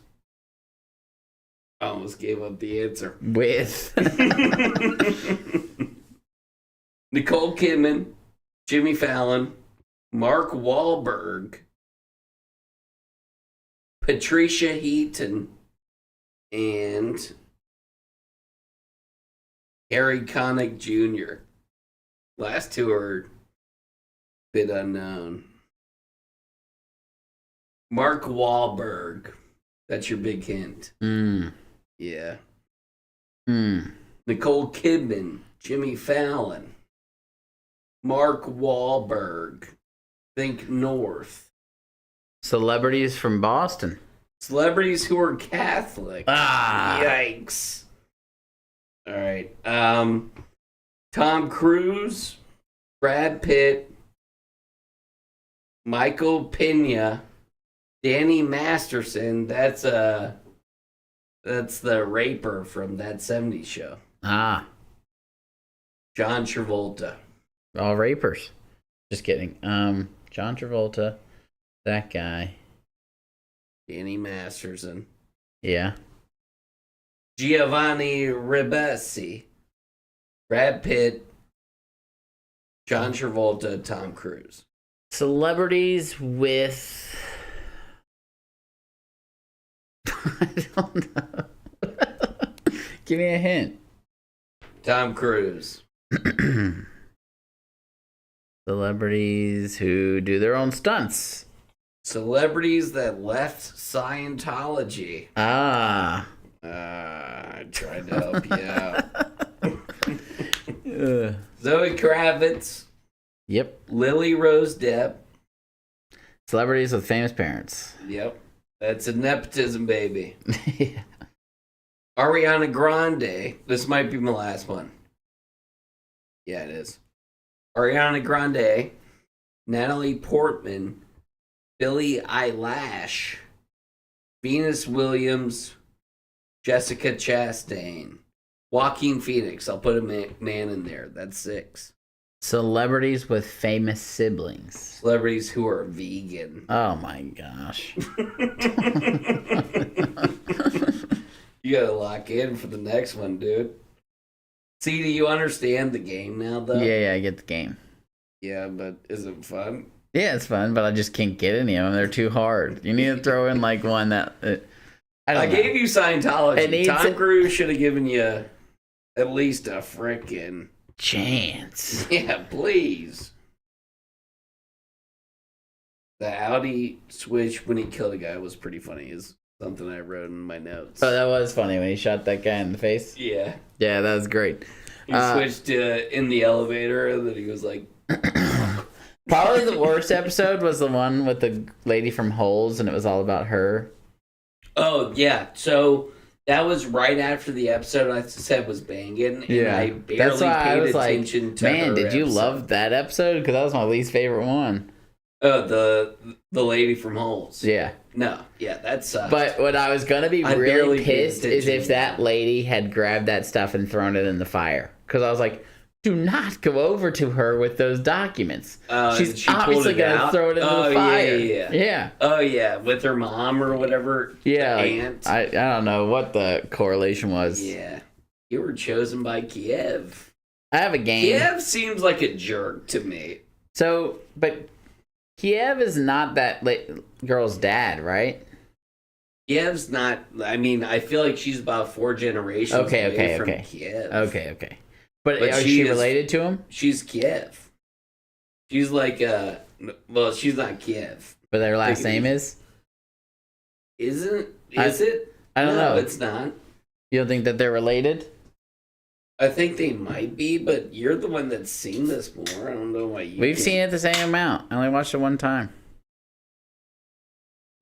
I almost gave up the answer. With. Nicole Kidman, Jimmy Fallon, Mark Wahlberg, Patricia Heaton, and Harry Connick Jr. Last 2 are a bit unknown. Mark Wahlberg. That's your big hint. Yeah. Nicole Kidman, Jimmy Fallon, Mark Wahlberg. Think North. Celebrities from Boston. Celebrities who are Catholic. Yikes. All right. Tom Cruise, Brad Pitt, Michael Pena, Danny Masterson. That's the raper from That 70s Show. John Travolta. All rapers. Just kidding. John Travolta. That guy. Danny Masterson. Yeah. Giovanni Ribisi. Brad Pitt. John Travolta. Tom Cruise. Celebrities with... I don't know. Give me a hint. Tom Cruise. Celebrities who do their own stunts. Celebrities that left Scientology. I tried to help you out. Zoe Kravitz. Yep. Lily Rose Depp. Celebrities with famous parents. Yep. That's a nepotism, baby. Yeah. Ariana Grande. This might be my last one. Yeah, it is. Ariana Grande. Natalie Portman. Billie Eilish. Venus Williams. Jessica Chastain. Joaquin Phoenix. I'll put a man in there. That's 6. Celebrities with famous siblings. Celebrities who are vegan. Oh my gosh. You gotta lock in for the next one, dude. See, do you understand the game now, though? Yeah, I get the game. Yeah, but is it fun? Yeah, it's fun, but I just can't get any of them. They're too hard. You need to throw in like one that I gave you Scientology. Tom a Cruise should have given you at least a frickin' chance. Yeah, please. The Audi switch when he killed a guy was pretty funny. Is something I wrote in my notes. Oh, that was funny when he shot that guy in the face. Yeah. Yeah, that was great. He switched in the elevator, and then he was like... Probably the worst episode was the one with the lady from Holes, and it was all about her. Oh, yeah. So that was right after the episode I said was banging, and Yeah. I barely That's why paid I was attention like, to man, her did you episode. love that episode? Because that was my least favorite one. Oh, the lady from Holes. Yeah. No. Yeah, that sucked. But what I was going to be I really barely paid pissed is attention. if that lady had grabbed that stuff and thrown it in the fire. Because I was like, do not go over to her with those documents. She's she pulled obviously it going to out? throw it in Oh, the yeah, fire. yeah, yeah. Yeah. Oh, yeah, with her mom or whatever. Yeah. The Like, aunt. I don't know what the correlation was. Yeah. You were chosen by Kiev. I have a game. Kiev seems like a jerk to me. So, but Kiev is not that girl's dad, right? Kiev's not... I mean, I feel like she's about 4 generations away from Kiev. Okay. But But is she she is- related to him? She's Kiev. She's like, well, she's not Kiev. But their last Like, name is? Is it? I don't No, know. it's not. You don't think that they're related? I think they might be, but you're the one that's seen this more. I don't know why you... We've seen it the same amount. I only watched it one time.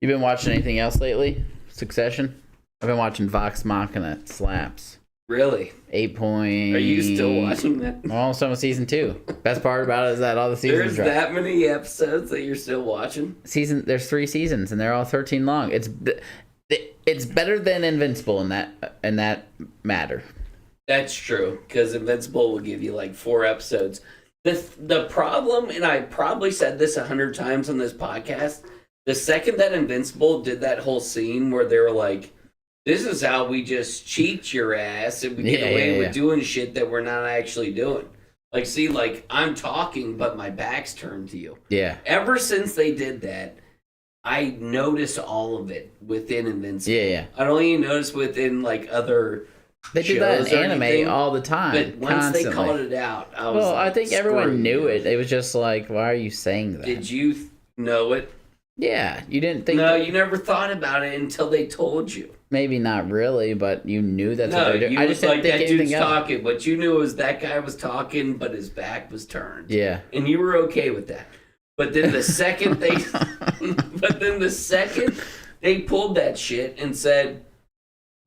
You been watching anything else lately? Succession? I've been watching Vox Machina. It slaps. Really? 8 point... Are you still watching that? I'm almost on with season 2. Best part about it is that all the seasons There's drop. that many episodes that you're still watching? There's 3 seasons and they're all 13 long. It's better than Invincible in that matter. That's true, because Invincible will give you like 4 episodes. The problem, and I probably said this 100 times on this podcast, the second that Invincible did that whole scene where they were like, this is how we just cheat your ass and we get away with doing shit that we're not actually doing. Like, see, like, I'm talking, but my back's turned to you. Yeah. Ever since they did that, I notice all of it within Invincible. Yeah. I don't even notice within, like, other They do that in shows or anime anything, all the time. but once constantly. they called it out, I was Well, like, I think everyone screw knew you. it. It was just like, why are you saying that? Did you know it? Yeah, you didn't think. No, you never thought about it until they told you. Maybe not really, but you knew that's what No, they were doing. you I was just didn't like, think that anything dude's of it. talking. What you knew was that guy was talking, but his back was turned. Yeah. And you were okay with that. But then the second they pulled that shit and said,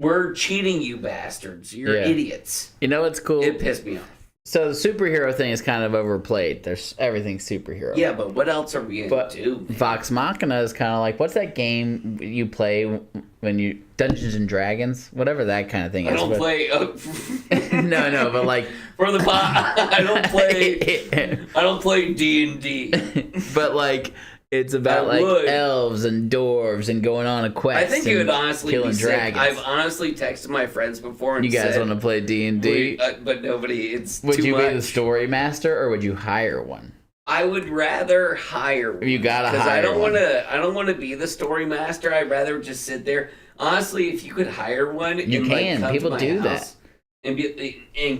we're cheating you bastards. You're Yeah. idiots. You know what's cool? It pissed me off. So the superhero thing is kind of overplayed. There's everything's superhero. Yeah, but what else are we going to do? Vox Machina is kind of like, what's that game you play when you Dungeons and Dragons, whatever that kind of thing is. I don't but- play. no, but like For the I don't play D&D. but like it's about I like would. elves and dwarves and going on a quest. I think it would honestly killing be sick. dragons. I've honestly texted my friends before and You guys said, want to play D&D? but nobody. It's Would too you much. be the story master or would you hire one? I would rather hire one. You gotta because hire one. I don't want to be the story master. I'd rather just sit there. Honestly, if you could hire one, You and, can. come People to my do house and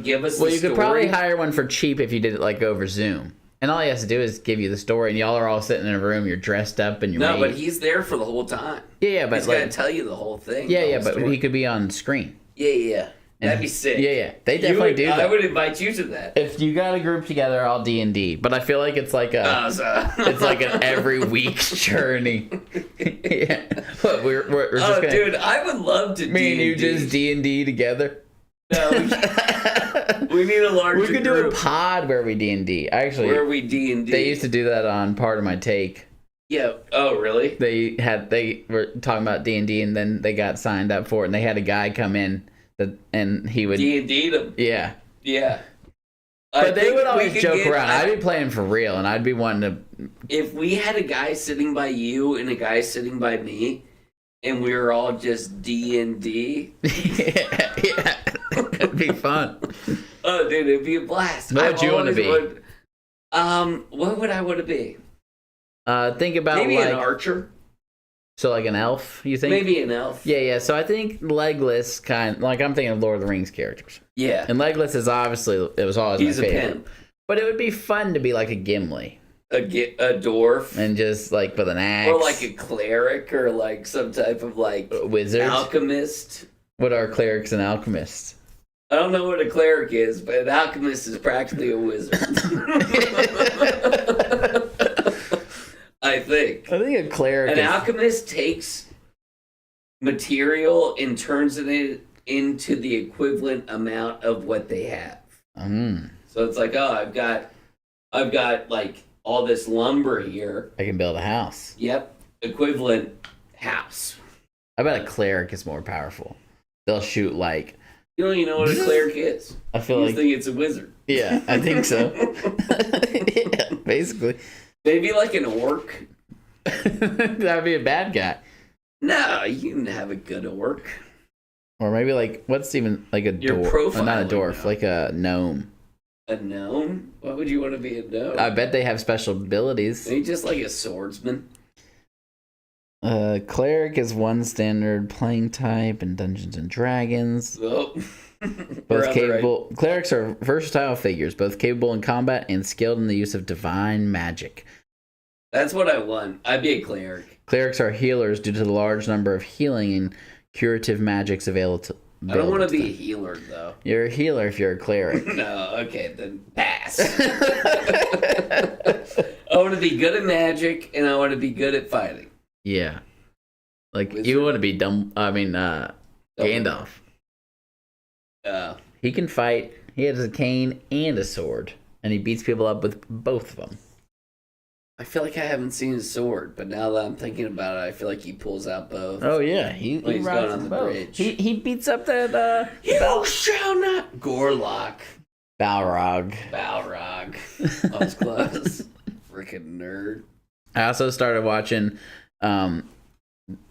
give us. Well, the you could story. probably hire one for cheap if you did it like over Zoom. And all he has to do is give you the story, and y'all are all sitting in a room. You're dressed up, and you're No, but he's there for the whole time. yeah, but He's like, got to tell you the whole thing. yeah, the yeah, whole but story. he could be on screen. Yeah. That'd be sick. Yeah, they definitely do that. I would invite you to that. If you got a group together, I'll D&D. But I feel like it's like it's like an every week's journey. Yeah, what, we're just gonna, dude, I would love to. me and you D&D. just D&D together. No, we need a larger. We could do a group pod where we D&D. Actually, where we D&D. they used to do that on Part of My Take. Yeah. Oh, really? They were talking about D&D, and then they got signed up for it, and they had a guy come in and he would D&D them. yeah. Yeah. But they would we always could joke around. I'd be playing for real, and I'd be wanting to. If we had a guy sitting by you and a guy sitting by me, and we were all just D&D, yeah, it'd be fun. oh, dude, it'd be a blast. What would you wanna be? What would I want to be? Think about Maybe like an archer. so like an elf. You think? Maybe an elf. Yeah. So I think Legolas like I'm thinking of Lord of the Rings characters, Yeah. and Legolas is obviously it was always He's my a favorite. pimp. But it would be fun to be like a Gimli A dwarf. and just like with an axe Or like a cleric or like some type of like wizard. alchemist. What are clerics and alchemists? I don't know what a cleric is, but an alchemist is practically a wizard. I think. I think a cleric An is... alchemist takes material and turns it into the equivalent amount of what they have. So it's like, oh, I've got like all this lumber here. I can build a house. Yep, equivalent house. I bet a cleric is more powerful. They'll shoot like... You don't even know what a cleric is. I feel You like... think it's a wizard. Yeah, I think so. Yeah, basically. Maybe like an orc. That'd be a bad guy. No, you can have a good orc. Or maybe like, what's even like a You're dwarf? Oh, not a profiling dwarf, now. like a gnome. A gnome? Why would you want to be a gnome? I bet they have special abilities. Ain't just like a swordsman. Cleric is one standard playing type in Dungeons and Dragons. Oh. Both capable. Clerics are versatile figures, both capable in combat and skilled in the use of divine magic. That's what I want. I'd be a cleric. Clerics are healers due to the large number of healing and curative magics available. I don't want to be a healer, though. You're a healer if you're a cleric. No, okay, then pass. I want to be good at magic, and I want to be good at fighting. Yeah. Like, Wizard? you want to be Gandalf. He can fight. He has a cane and a sword. And he beats people up with both of them. I feel like I haven't seen his sword, but now that I'm thinking about it, I feel like he pulls out both. Oh, yeah. He When he's rides going on the both. bridge. He beats up that, You shall not... Gorlock. Balrog. Balrog. I was close. Freaking nerd. I also started watching the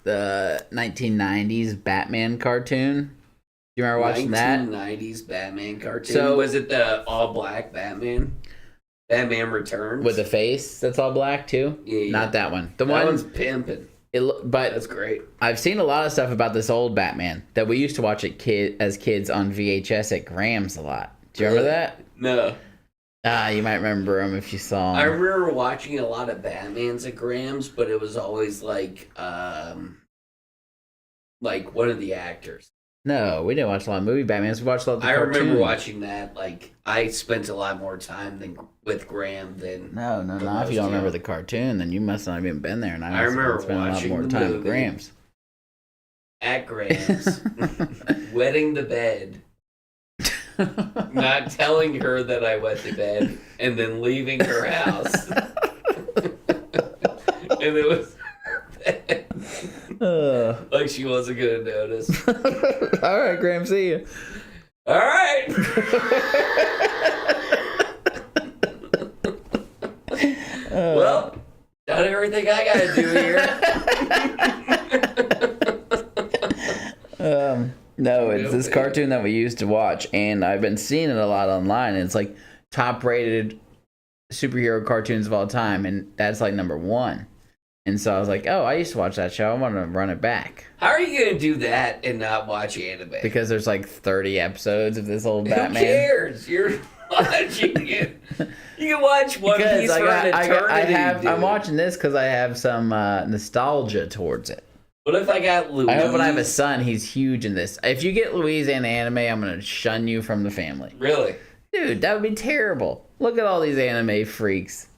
1990s Batman cartoon. You remember watching that? 1990s Batman cartoon. So- was it the all-black Batman? Batman Returns? With a face that's all black, too? Yeah. Not that one. The that one... one's pimping. But That's great. I've seen a lot of stuff about this old Batman that we used to watch as kids on VHS at Graham's a lot. Do you remember that? No. You might remember him if you saw him. I remember watching a lot of Batmans at Graham's, but it was always like one of the actors. No, we didn't watch a lot of movie Batmans. We watched a lot of the I remember cartoons. watching that. Like, I spent a lot more time with Graham than... No. If you don't remember the cartoon, then you must not have even been there. And I remember spent a lot watching more the time at movie. Graham's. At Graham's. Wetting the bed. Not telling her that I wet the bed, and then leaving her house. And it was like she wasn't gonna notice. All right, Graham, see you. All right. Well, done everything I gotta do here. No, it's this cartoon that we used to watch, and I've been seeing it a lot online. And it's like top-rated superhero cartoons of all time, and that's like number one. And so I was like, oh, I used to watch that show. I want to run it back. How are you gonna do that and not watch anime? Because there's like 30 episodes of this old Batman. Who cares? You're watching it. You can watch One Piece for an eternity. I'm watching this because I have some nostalgia towards it. What if I got Louise? I hope when I have a son, he's huge in this. If you get Louise in anime, I'm going to shun you from the family. Really? Dude, that would be terrible. Look at all these anime freaks.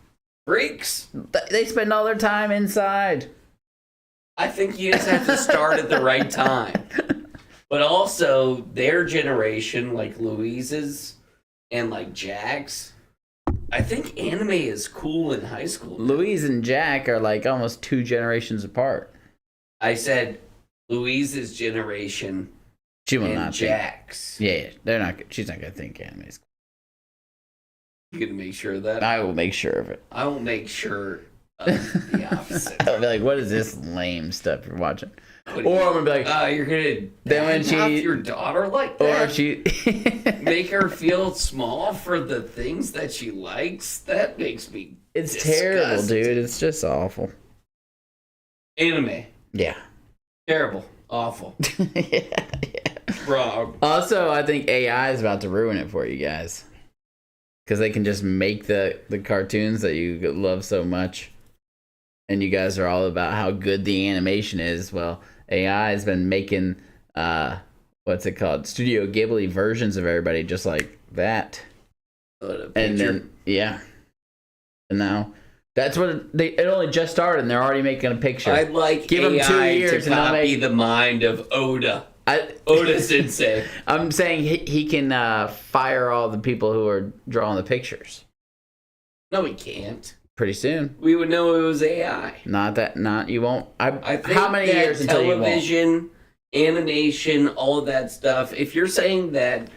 Freaks? They spend all their time inside. I think you just have to start at the right time. But also, their generation, like Louise's and like Jack's, I think anime is cool in high school. Louise and Jack are like almost 2 generations apart. I said Louise's generation She will and not Jack's. think. Yeah, they're not. She's not gonna think anime is. You gonna make sure of that? I will make sure of it. I will make sure The opposite. I'll be like, what is this lame stuff you're watching? Or I'm gonna be like, you're gonna then when badmouth your daughter like that? or she Make her feel small for the things that she likes? That makes me it's terrible, disgusted. dude. It's just awful. Anime. Yeah. Terrible. Awful. Yeah. Wrong. Also, I think AI is about to ruin it for you guys. Because they can just make the cartoons that you love so much. And you guys are all about how good the animation is. Well, AI has been making, what's it called? Studio Ghibli versions of everybody just like that. And then, yeah. And now, that's what it only just started and they're already making a picture. I'd like Give AI them 2 years to and they'll copy make... the mind of Oda. Oda Oda Sensei. I'm saying he can fire all the people who are drawing the pictures. No, we can't. Pretty soon. We would know it was AI. You won't. I think how many that years until you won't? television, animation, all of that stuff. If you're saying that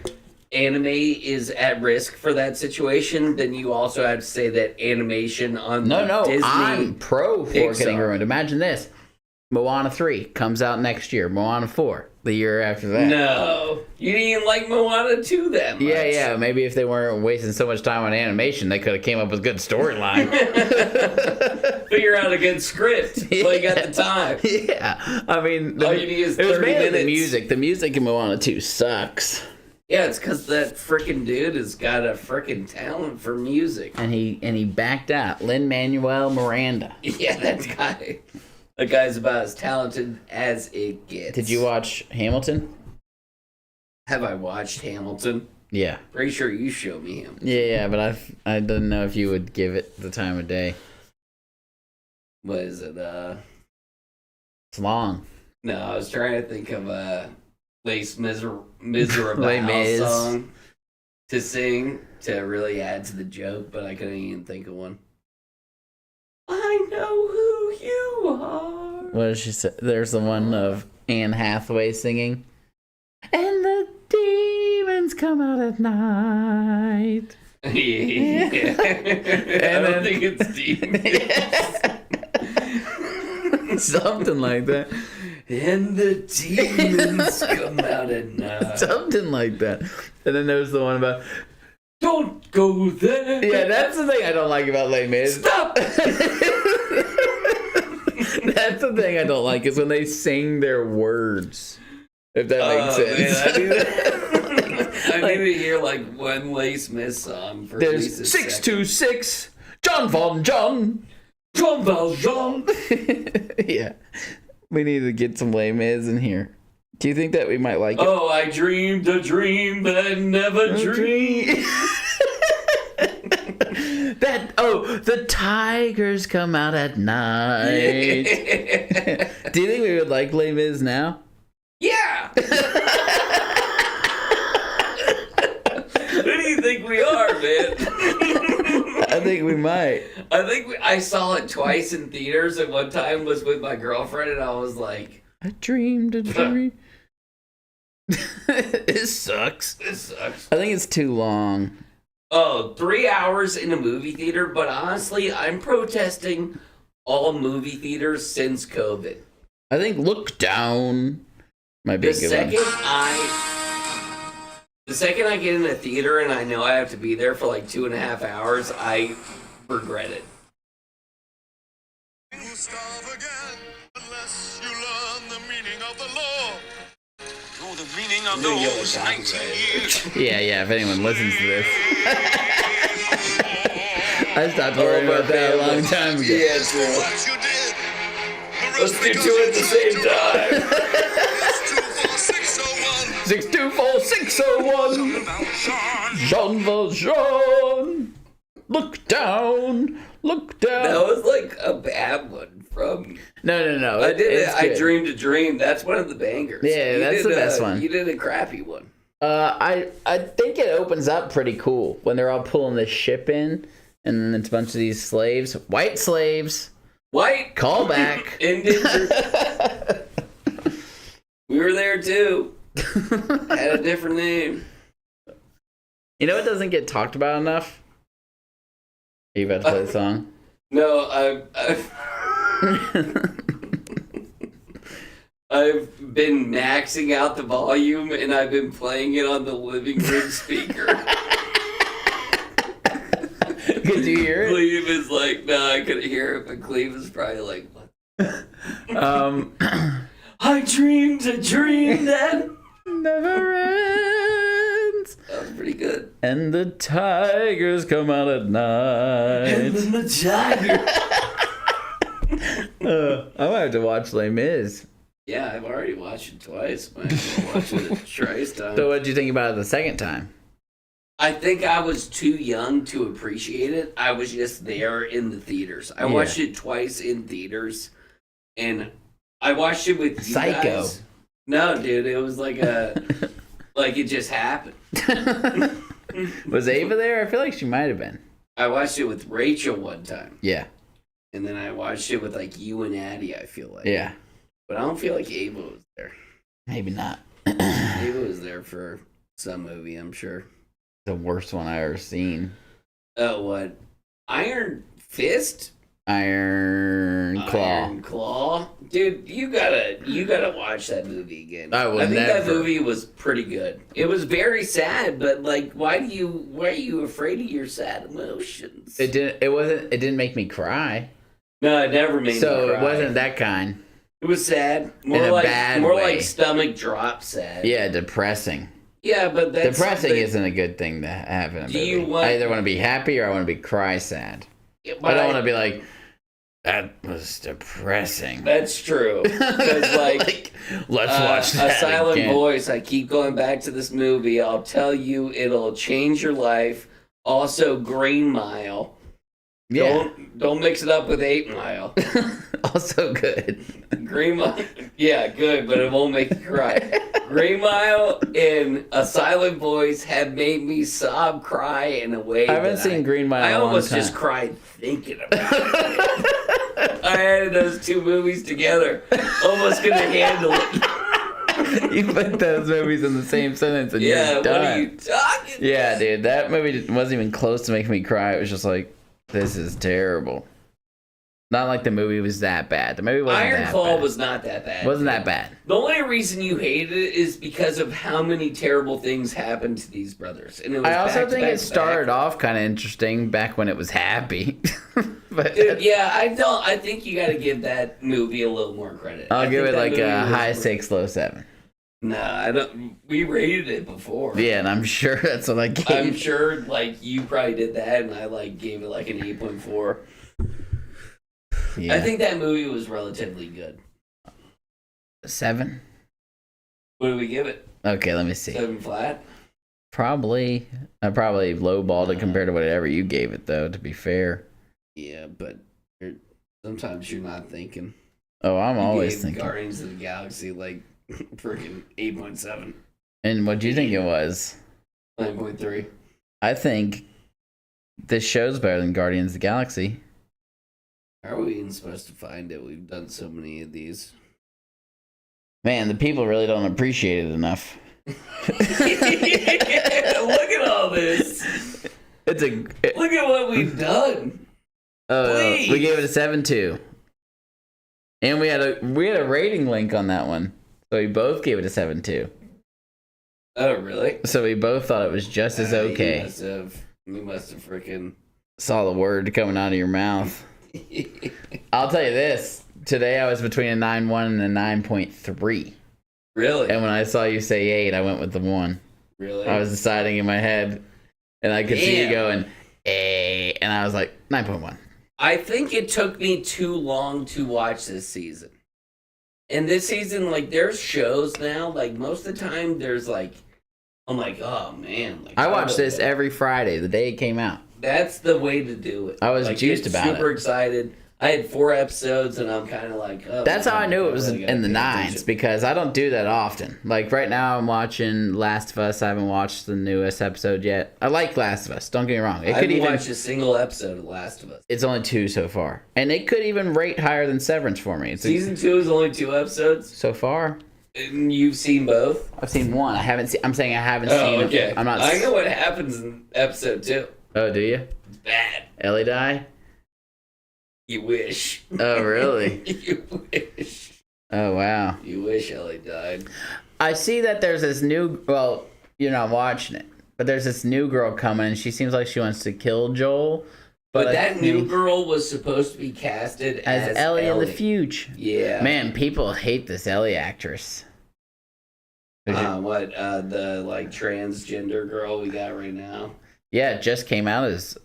anime is at risk for that situation, then you also have to say that animation on Disney. I'm pro for Pixar. getting ruined. Imagine this: Moana 3 comes out next year. Moana 4 the year after that. No, you didn't even like Moana 2 that much. Yeah. Maybe if they weren't wasting so much time on animation, they could have came up with a good storyline. Figure out a good script. Well, you got the time. Yeah, I mean, All you need is it was 30 mainly the minutes. music. The music in Moana 2 sucks. Yeah, it's because that freaking dude has got a freaking talent for music. And he backed out. Lin-Manuel Miranda. Yeah, that guy. That guy's about as talented as it gets. Did you watch Hamilton? Have I watched Hamilton? Yeah. Pretty sure you showed me him. Yeah, but I didn't know if you would give it the time of day. What is it? It's long. No, I was trying to think of a Les Miserable Les Mis. song to sing to really add to the joke, but I couldn't even think of one. I know who you are. What did she say? There's the one of Anne Hathaway singing. And the demons come out at night. Yeah. I don't think it's demons. Something like that. And the demons come out at night. Something like that. And then there's the one about... Don't go there. Yeah, that's the thing I don't like about Les Mis. Stop. That's the thing I don't like is when they sing their words. If that makes sense. Man, I need to hear like one Les Mis song for at least There's a second. 626 John Von John. Jean Valjean. Yeah. We need to get some Les Mis in here. Do you think that we might like it? Oh, I dreamed a dream that never dreamed. The tigers come out at night. Do you think we would like Les Mis now? Yeah. Who do you think we are, man? I think we might. I saw it twice in theaters, and one time was with my girlfriend, and I was like, I dreamed a dream. It sucks. this sucks. I think it's too long. Oh, 3 hours in a movie theater, but honestly, I'm protesting all movie theaters since COVID. I think Look Down might be a good one. The second I get in a theater and I know I have to be there for like 2.5 hours, I regret it. You starve again unless you learn the meaning of the law. Know the meaning of Maybe you'll those copyright 19 it. years. Yeah, if anyone listens to this. I stopped worrying about that a long time ago. Yeah, it's cool. What you did. The Let's rest do two at the same time. 624-601. 624-601. Jean Valjean. Look down. Look down. That was like a bad one from. No. I did it. It's I good. dreamed a dream. That's one of the bangers. Yeah, that's the best one. You did a crappy one. I think it opens up pretty cool when they're all pulling this ship in, and then it's a bunch of these slaves, white slaves. White. Call back. Indentured. We were there too. Had a different name. You know what doesn't get talked about enough? Are you about to play the song? No, I've been maxing out the volume and I've been playing it on the living room speaker. Could you hear it? Cleve is like, no, I couldn't hear it, but Cleve is probably like, what? I dreamed a dream that never ends. That was pretty good. And the tigers come out at night. And then the tiger. I might have to watch Les Mis. Yeah, I've already watched it twice. I might watch it twice time. So what did you think about it the second time? I think I was too young to appreciate it. I was just there in the theaters. I watched it twice in theaters, and I watched it with you Psycho. guys. No, dude, it was like like it just happened. Was Ava there? I feel like she might have been. I watched it with Rachel one time. Yeah. And then I watched it with like you and Addie, I feel like. Yeah. But I don't feel like Ava was there. Maybe not. Ava was there for some movie, I'm sure. The worst one I ever seen. Oh, what? Iron Fist? Iron Claw. Iron Claw? Dude, you gotta watch that movie again. I think never. that movie was pretty good. It was very sad, but like why are you afraid of your sad emotions? It didn't make me cry. No, it never made me cry. So it wasn't that kind. It was sad. In a bad way. Like stomach drop sad. Yeah, depressing. Yeah, but that's depressing something... isn't a good thing to have in a movie. You want... I either want to be happy or I want to be cry sad. I don't want to be like, that was depressing. That's true. Because like, let's watch that A Silent again. Voice. I keep going back to this movie. I'll tell you, it'll change your life. Also, Green Mile. Yeah. Don't mix it up with 8 Mile. Also good. Green Mile, yeah, good, but it won't make you cry. Green Mile and A Silent Voice have made me sob, cry in a way. I haven't seen Green Mile. I in a long almost time. just cried thinking about it. I added those two movies together. Almost couldn't handle it. You put those movies in the same sentence and Yeah, you're done. what are you talking about? Yeah, dude, that movie wasn't even close to making me cry. It was just like, this is terrible. Not like the movie was that bad. The movie wasn't Iron that Claw bad. was not that bad. Wasn't that bad. The only reason you hated it is because of how many terrible things happened to these brothers. And it was I also back to think back it to started back. off kind of interesting back when it was happy. But Dude, yeah, I think you got to give that movie a little more credit. I'll give it like a high six. 6, low 7. Nah, I don't. We rated it before. Yeah, and I'm sure that's what I gave. I'm sure, like you probably did that, and I like gave it like an 8.4. Yeah. I think that movie was relatively good. 7. What do we give it? Okay, let me see. 7 flat. Probably, I probably lowballed it compared to whatever you gave it, though. To be fair. Yeah, but sometimes you're not thinking. Oh, I'm You always gave thinking. Guardians of the Galaxy like freaking 8.7, And what do you think it was? 9.3. I think this show's better than Guardians of the Galaxy. How are we even supposed to find it? We've done so many of these. Man, the people really don't appreciate it enough. Look at all this. Look at what we've done. Please. We gave it a 7.2. And we had a rating link on that one. So we both gave it a 7.2. Oh, really? So we both thought it was just as okay. You must have freaking... Saw the word coming out of your mouth. I'll tell you this. Today I was between a 9.1 and a 9.3. Really? And when I saw you say 8, I went with the 1. Really? I was deciding in my head. And I could see you going, 8. And I was like, 9.1. I think it took me too long to watch this season. And this season, like, there's shows now. Like, most of the time, there's like... I'm like, oh, man. Like, I watched this every Friday, the day it came out. That's the way to do it. I was like, juiced get about it. Super excited. I had 4 episodes, and I'm kind of like, oh. That's how I knew it was really in the gotta pay 9s, attention. because I don't do that often. Like, right now I'm watching Last of Us. I haven't watched the newest episode yet. I like Last of Us, don't get me wrong. I haven't watched a single episode of Last of Us. It's only 2 so far. And it could even rate higher than Severance for me. Season 2 is only 2 episodes? So far. And you've seen both? I've seen 1. I'm saying I haven't Oh, seen okay. it. I'm not. I know what happens in episode 2. Oh, do you? Bad. Ellie die? You wish. Oh, really? You wish. Oh, wow. You wish Ellie died. I see that there's this new... Well, you're not watching it. But there's this new girl coming, and she seems like she wants to kill Joel. But that new girl was supposed to be casted as Ellie in the future. Yeah. Man, people hate this Ellie actress. The like transgender girl we got right now? Yeah, it just came out as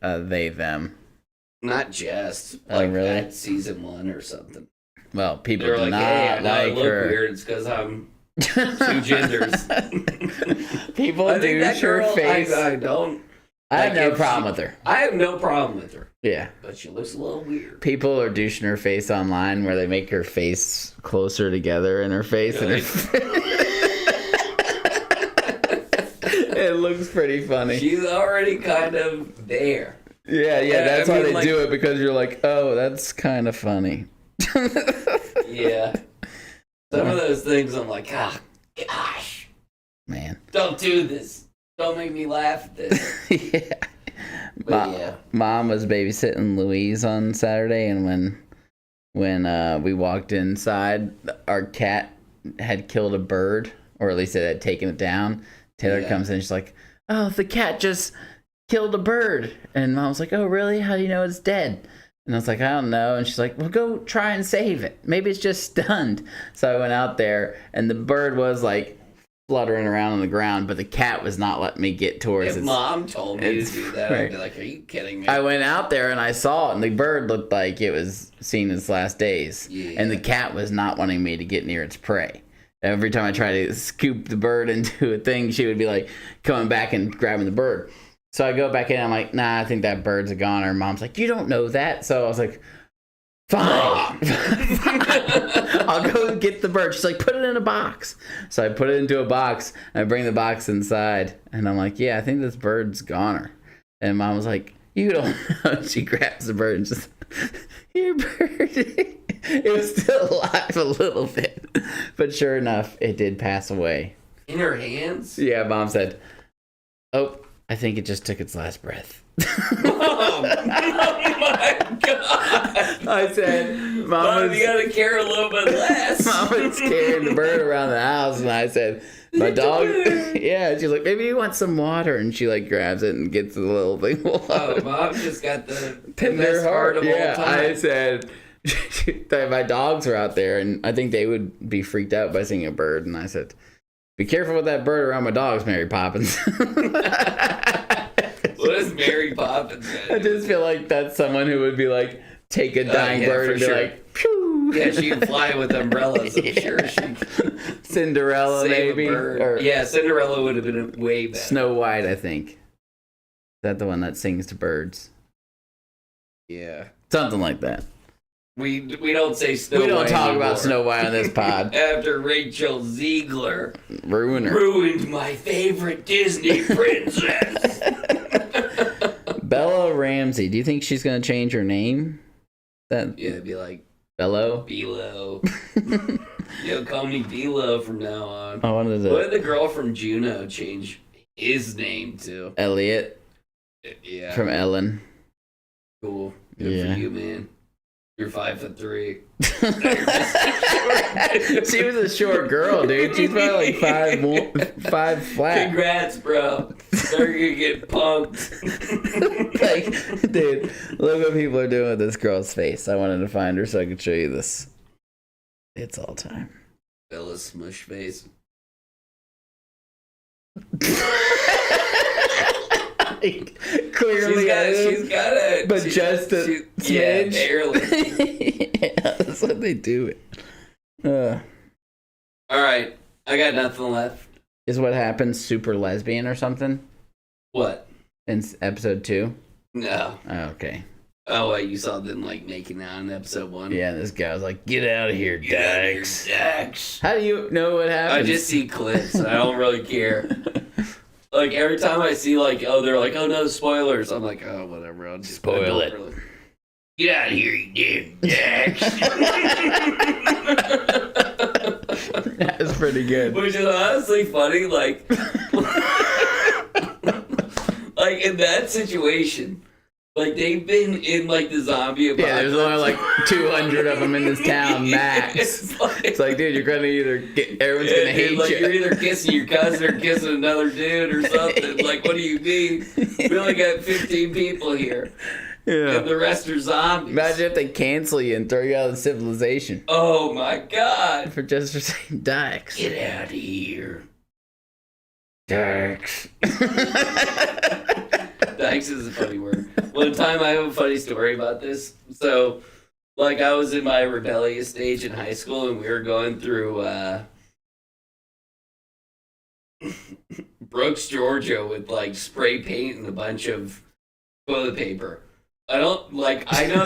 they, them. Not just. Oh, Like really? at season 1 or something. Well, people They're do like, not hey, I know I like look her. weird. It's because I'm two genders. People I think douche that her girl, face. I don't. I have like, no if problem she- with her. I have no problem with her. Yeah. But she looks a little weird. People are douching her face online where they make her face closer together in her face. Really? It looks pretty funny. She's already kind of there. Yeah, that's I why mean, they like- do it, because you're like, oh, that's kind of funny. Yeah. Some of those things I'm like, gosh, Man. don't do this. Don't make me laugh at this. Yeah. But yeah. Mom was babysitting Louise on Saturday, and when we walked inside, our cat had killed a bird, or at least it had taken it down. Taylor comes in, she's like, oh, the cat just killed a bird. And Mom was like, oh, really? How do you know it's dead? And I was like, I don't know. And she's like, well, go try and save it. Maybe it's just stunned. So I went out there, and the bird was like fluttering around on the ground, but the cat was not letting me get towards If it. Mom told me to do that, I'd be like, are you kidding me? I went out there and I saw it, and the bird looked like it was seeing its last days. Yeah. And the cat was not wanting me to get near its prey. Every time I tried to scoop the bird into a thing, she would be like coming back and grabbing the bird. So I go back in, I'm like, nah, I think that bird's a goner. Mom's like, you don't know that. So I was like, fine. I'll go get the bird. She's like, put it in a box. So I put it into a box, and I bring the box inside, and I'm like, yeah, I think this bird's goner. And Mom was like, you don't know. She grabs the bird and just, here, bird. It was still alive a little bit. But sure enough, it did pass away. In her hands? Yeah, Mom said, oh, I think it just took its last breath. Oh my God. I said, Mom, you gotta care a little bit less. Mom was carrying the bird around the house, and I said, my dog, yeah, she's like, maybe you want some water, and she like grabs it and gets the little thing. Oh, Mom just got the Tender best heart of yeah, all time. I said, that my dogs are out there, and I think they would be freaked out by seeing a bird, and I said, be careful with that bird around my dogs, Mary Poppins. What is Mary Poppins? I just feel like that's someone who would be like, take a dying bird for and be sure. like, pew. Yeah, she'd fly with umbrellas. I'm sure she'd Cinderella, save maybe. a bird. Or Yeah, Cinderella would have been way better. Snow White, I think. Is that the one that sings to birds? Yeah. Something like that. We don't say Snow We White don't talk anymore. about Snow White on this pod. After Rachel Ziegler Ruiner. ruined my favorite Disney princess. Bella Ramsey. Do you think she's going to change her name? That Yeah, it'd be like Bello? Belo. Yo, call me Belo from now on. Oh, what is What it? did the girl from Juno change his name to? Elliot Yeah. from Ellen. Cool. Good Yeah. for you, man. You're 5'3". She was a short girl, dude. She's probably like 5 flat. Congrats, bro. They're gonna get pumped. Like, dude, look what people are doing with this girl's face. I wanted to find her so I could show you this. It's all time. Bella's smush face. Clearly, She's got a. but just a yeah, smidge. barely. Yeah, that's what they do it. All right, I got nothing left. Is what happens super lesbian or something What? in episode 2? No. Oh, okay. Oh, wait, you saw them like making out in episode 1. Yeah, this guy was like, "Get out of here, Get out of here, Dax." Dax. How do you know what happens? I just see clips. I don't really care. Like every time I see like, oh, they're like, oh no, spoilers. I'm like, oh, whatever. I'll just Spoil I it. don't really- Get out of here, you damn Dax. That's pretty good. Which is honestly funny. Like, like in that situation, Like, they've been in, like, the zombie apocalypse. Yeah, there's only like 200 of them in this town, max. It's like, dude, you're gonna either get, everyone's gonna hate like, you. You're either kissing your cousin or kissing another dude or something. Like, what do you mean? We only got 15 people here. Yeah. And the rest are zombies. Imagine if they cancel you and throw you out of civilization. Oh, my God. For saying Dax. Get out of here. Dax. Dykes is a funny word. One time I have a funny story about this. So, like, I was in my rebellious stage in high school, and we were going through Brooks, Georgia, with, like, spray paint and a bunch of toilet paper. I know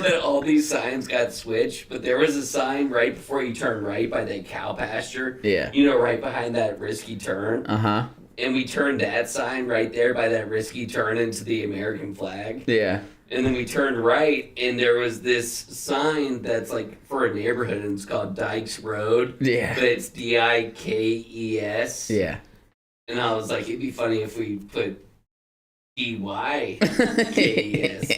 that all these signs got switched, but there was a sign right before you turn right by that cow pasture. Yeah. You know, right behind that risky turn. Uh-huh. And we turned that sign right there by that risky turn into the American flag. Yeah. And then we turned right, and there was this sign that's like for a neighborhood, and it's called Dykes Road. Yeah. But it's Dikes. Yeah. And I was like, it'd be funny if we put Dykes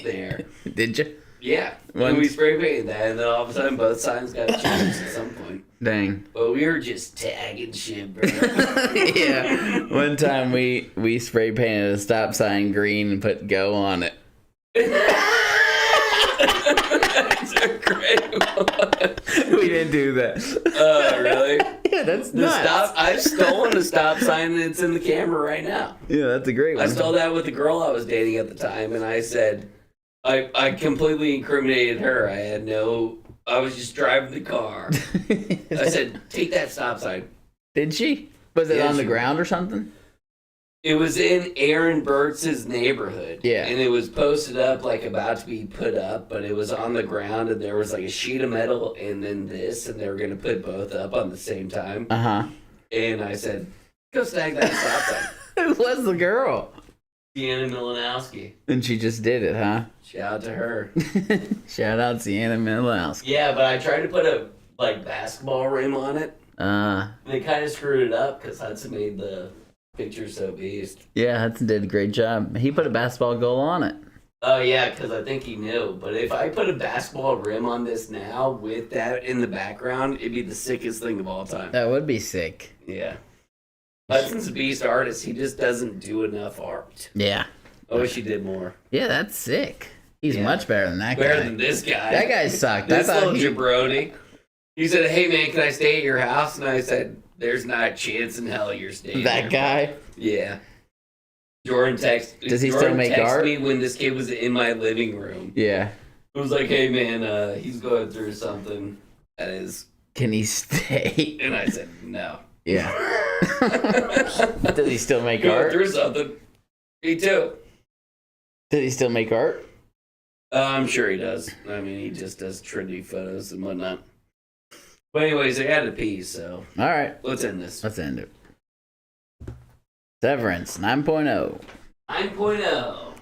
there. Did you? Yeah. And we spray painted that, and then all of a sudden both signs got changed at some point. Dang. But we were just tagging shit, bro. Yeah. One time we spray painted a stop sign green and put "go" on it. That's a great one. We didn't do that. Really? Yeah, that's The nuts. stop. I've stolen a stop sign and it's in the camera right now. Yeah, that's a great one. I stole that with the girl I was dating at the time, and I said, I completely incriminated her. I was just driving the car. I said, take that stop sign. Did she? Was it Yeah, on the she- ground or something? It was in Aaron Burtz's neighborhood. Yeah. And it was posted up, like about to be put up, but it was on the ground, and there was like a sheet of metal and then this, and they were going to put both up on the same time. Uh-huh. And I said, go snag that stop sign. Who was the girl? Deanna Milanowski. And she just did it, huh? Shout out to her. Shout out Sienna Milowski. Yeah, but I tried to put a basketball rim on it. And they kind of screwed it up because Hudson made the picture so beast. Yeah, Hudson did a great job. He put a basketball goal on it. Oh, yeah, because I think he knew. But if I put a basketball rim on this now with that in the background, it'd be the sickest thing of all time. That would be sick. Yeah. Hudson's a beast artist. He just doesn't do enough art. Yeah. I wish he did more. Yeah, that's sick. He's Yeah. much better than that guy. Better than this guy. That guy sucked. This I thought little jabroni. He said, hey, man, can I stay at your house? And I said, there's not a chance in hell you're staying that there. guy. Yeah. Does he still make art? me when this kid was in my living room. Yeah. It was like, hey, man, he's going through something that is... Can he stay? And I said, no. Yeah. Does he still make Going art? through something. Me too. Does he still make art? I'm sure he does. I mean, he just does trendy photos and whatnot. But anyways, I had to pee, so All right. let's end this. Let's end it. Severance 9.0. 9.0.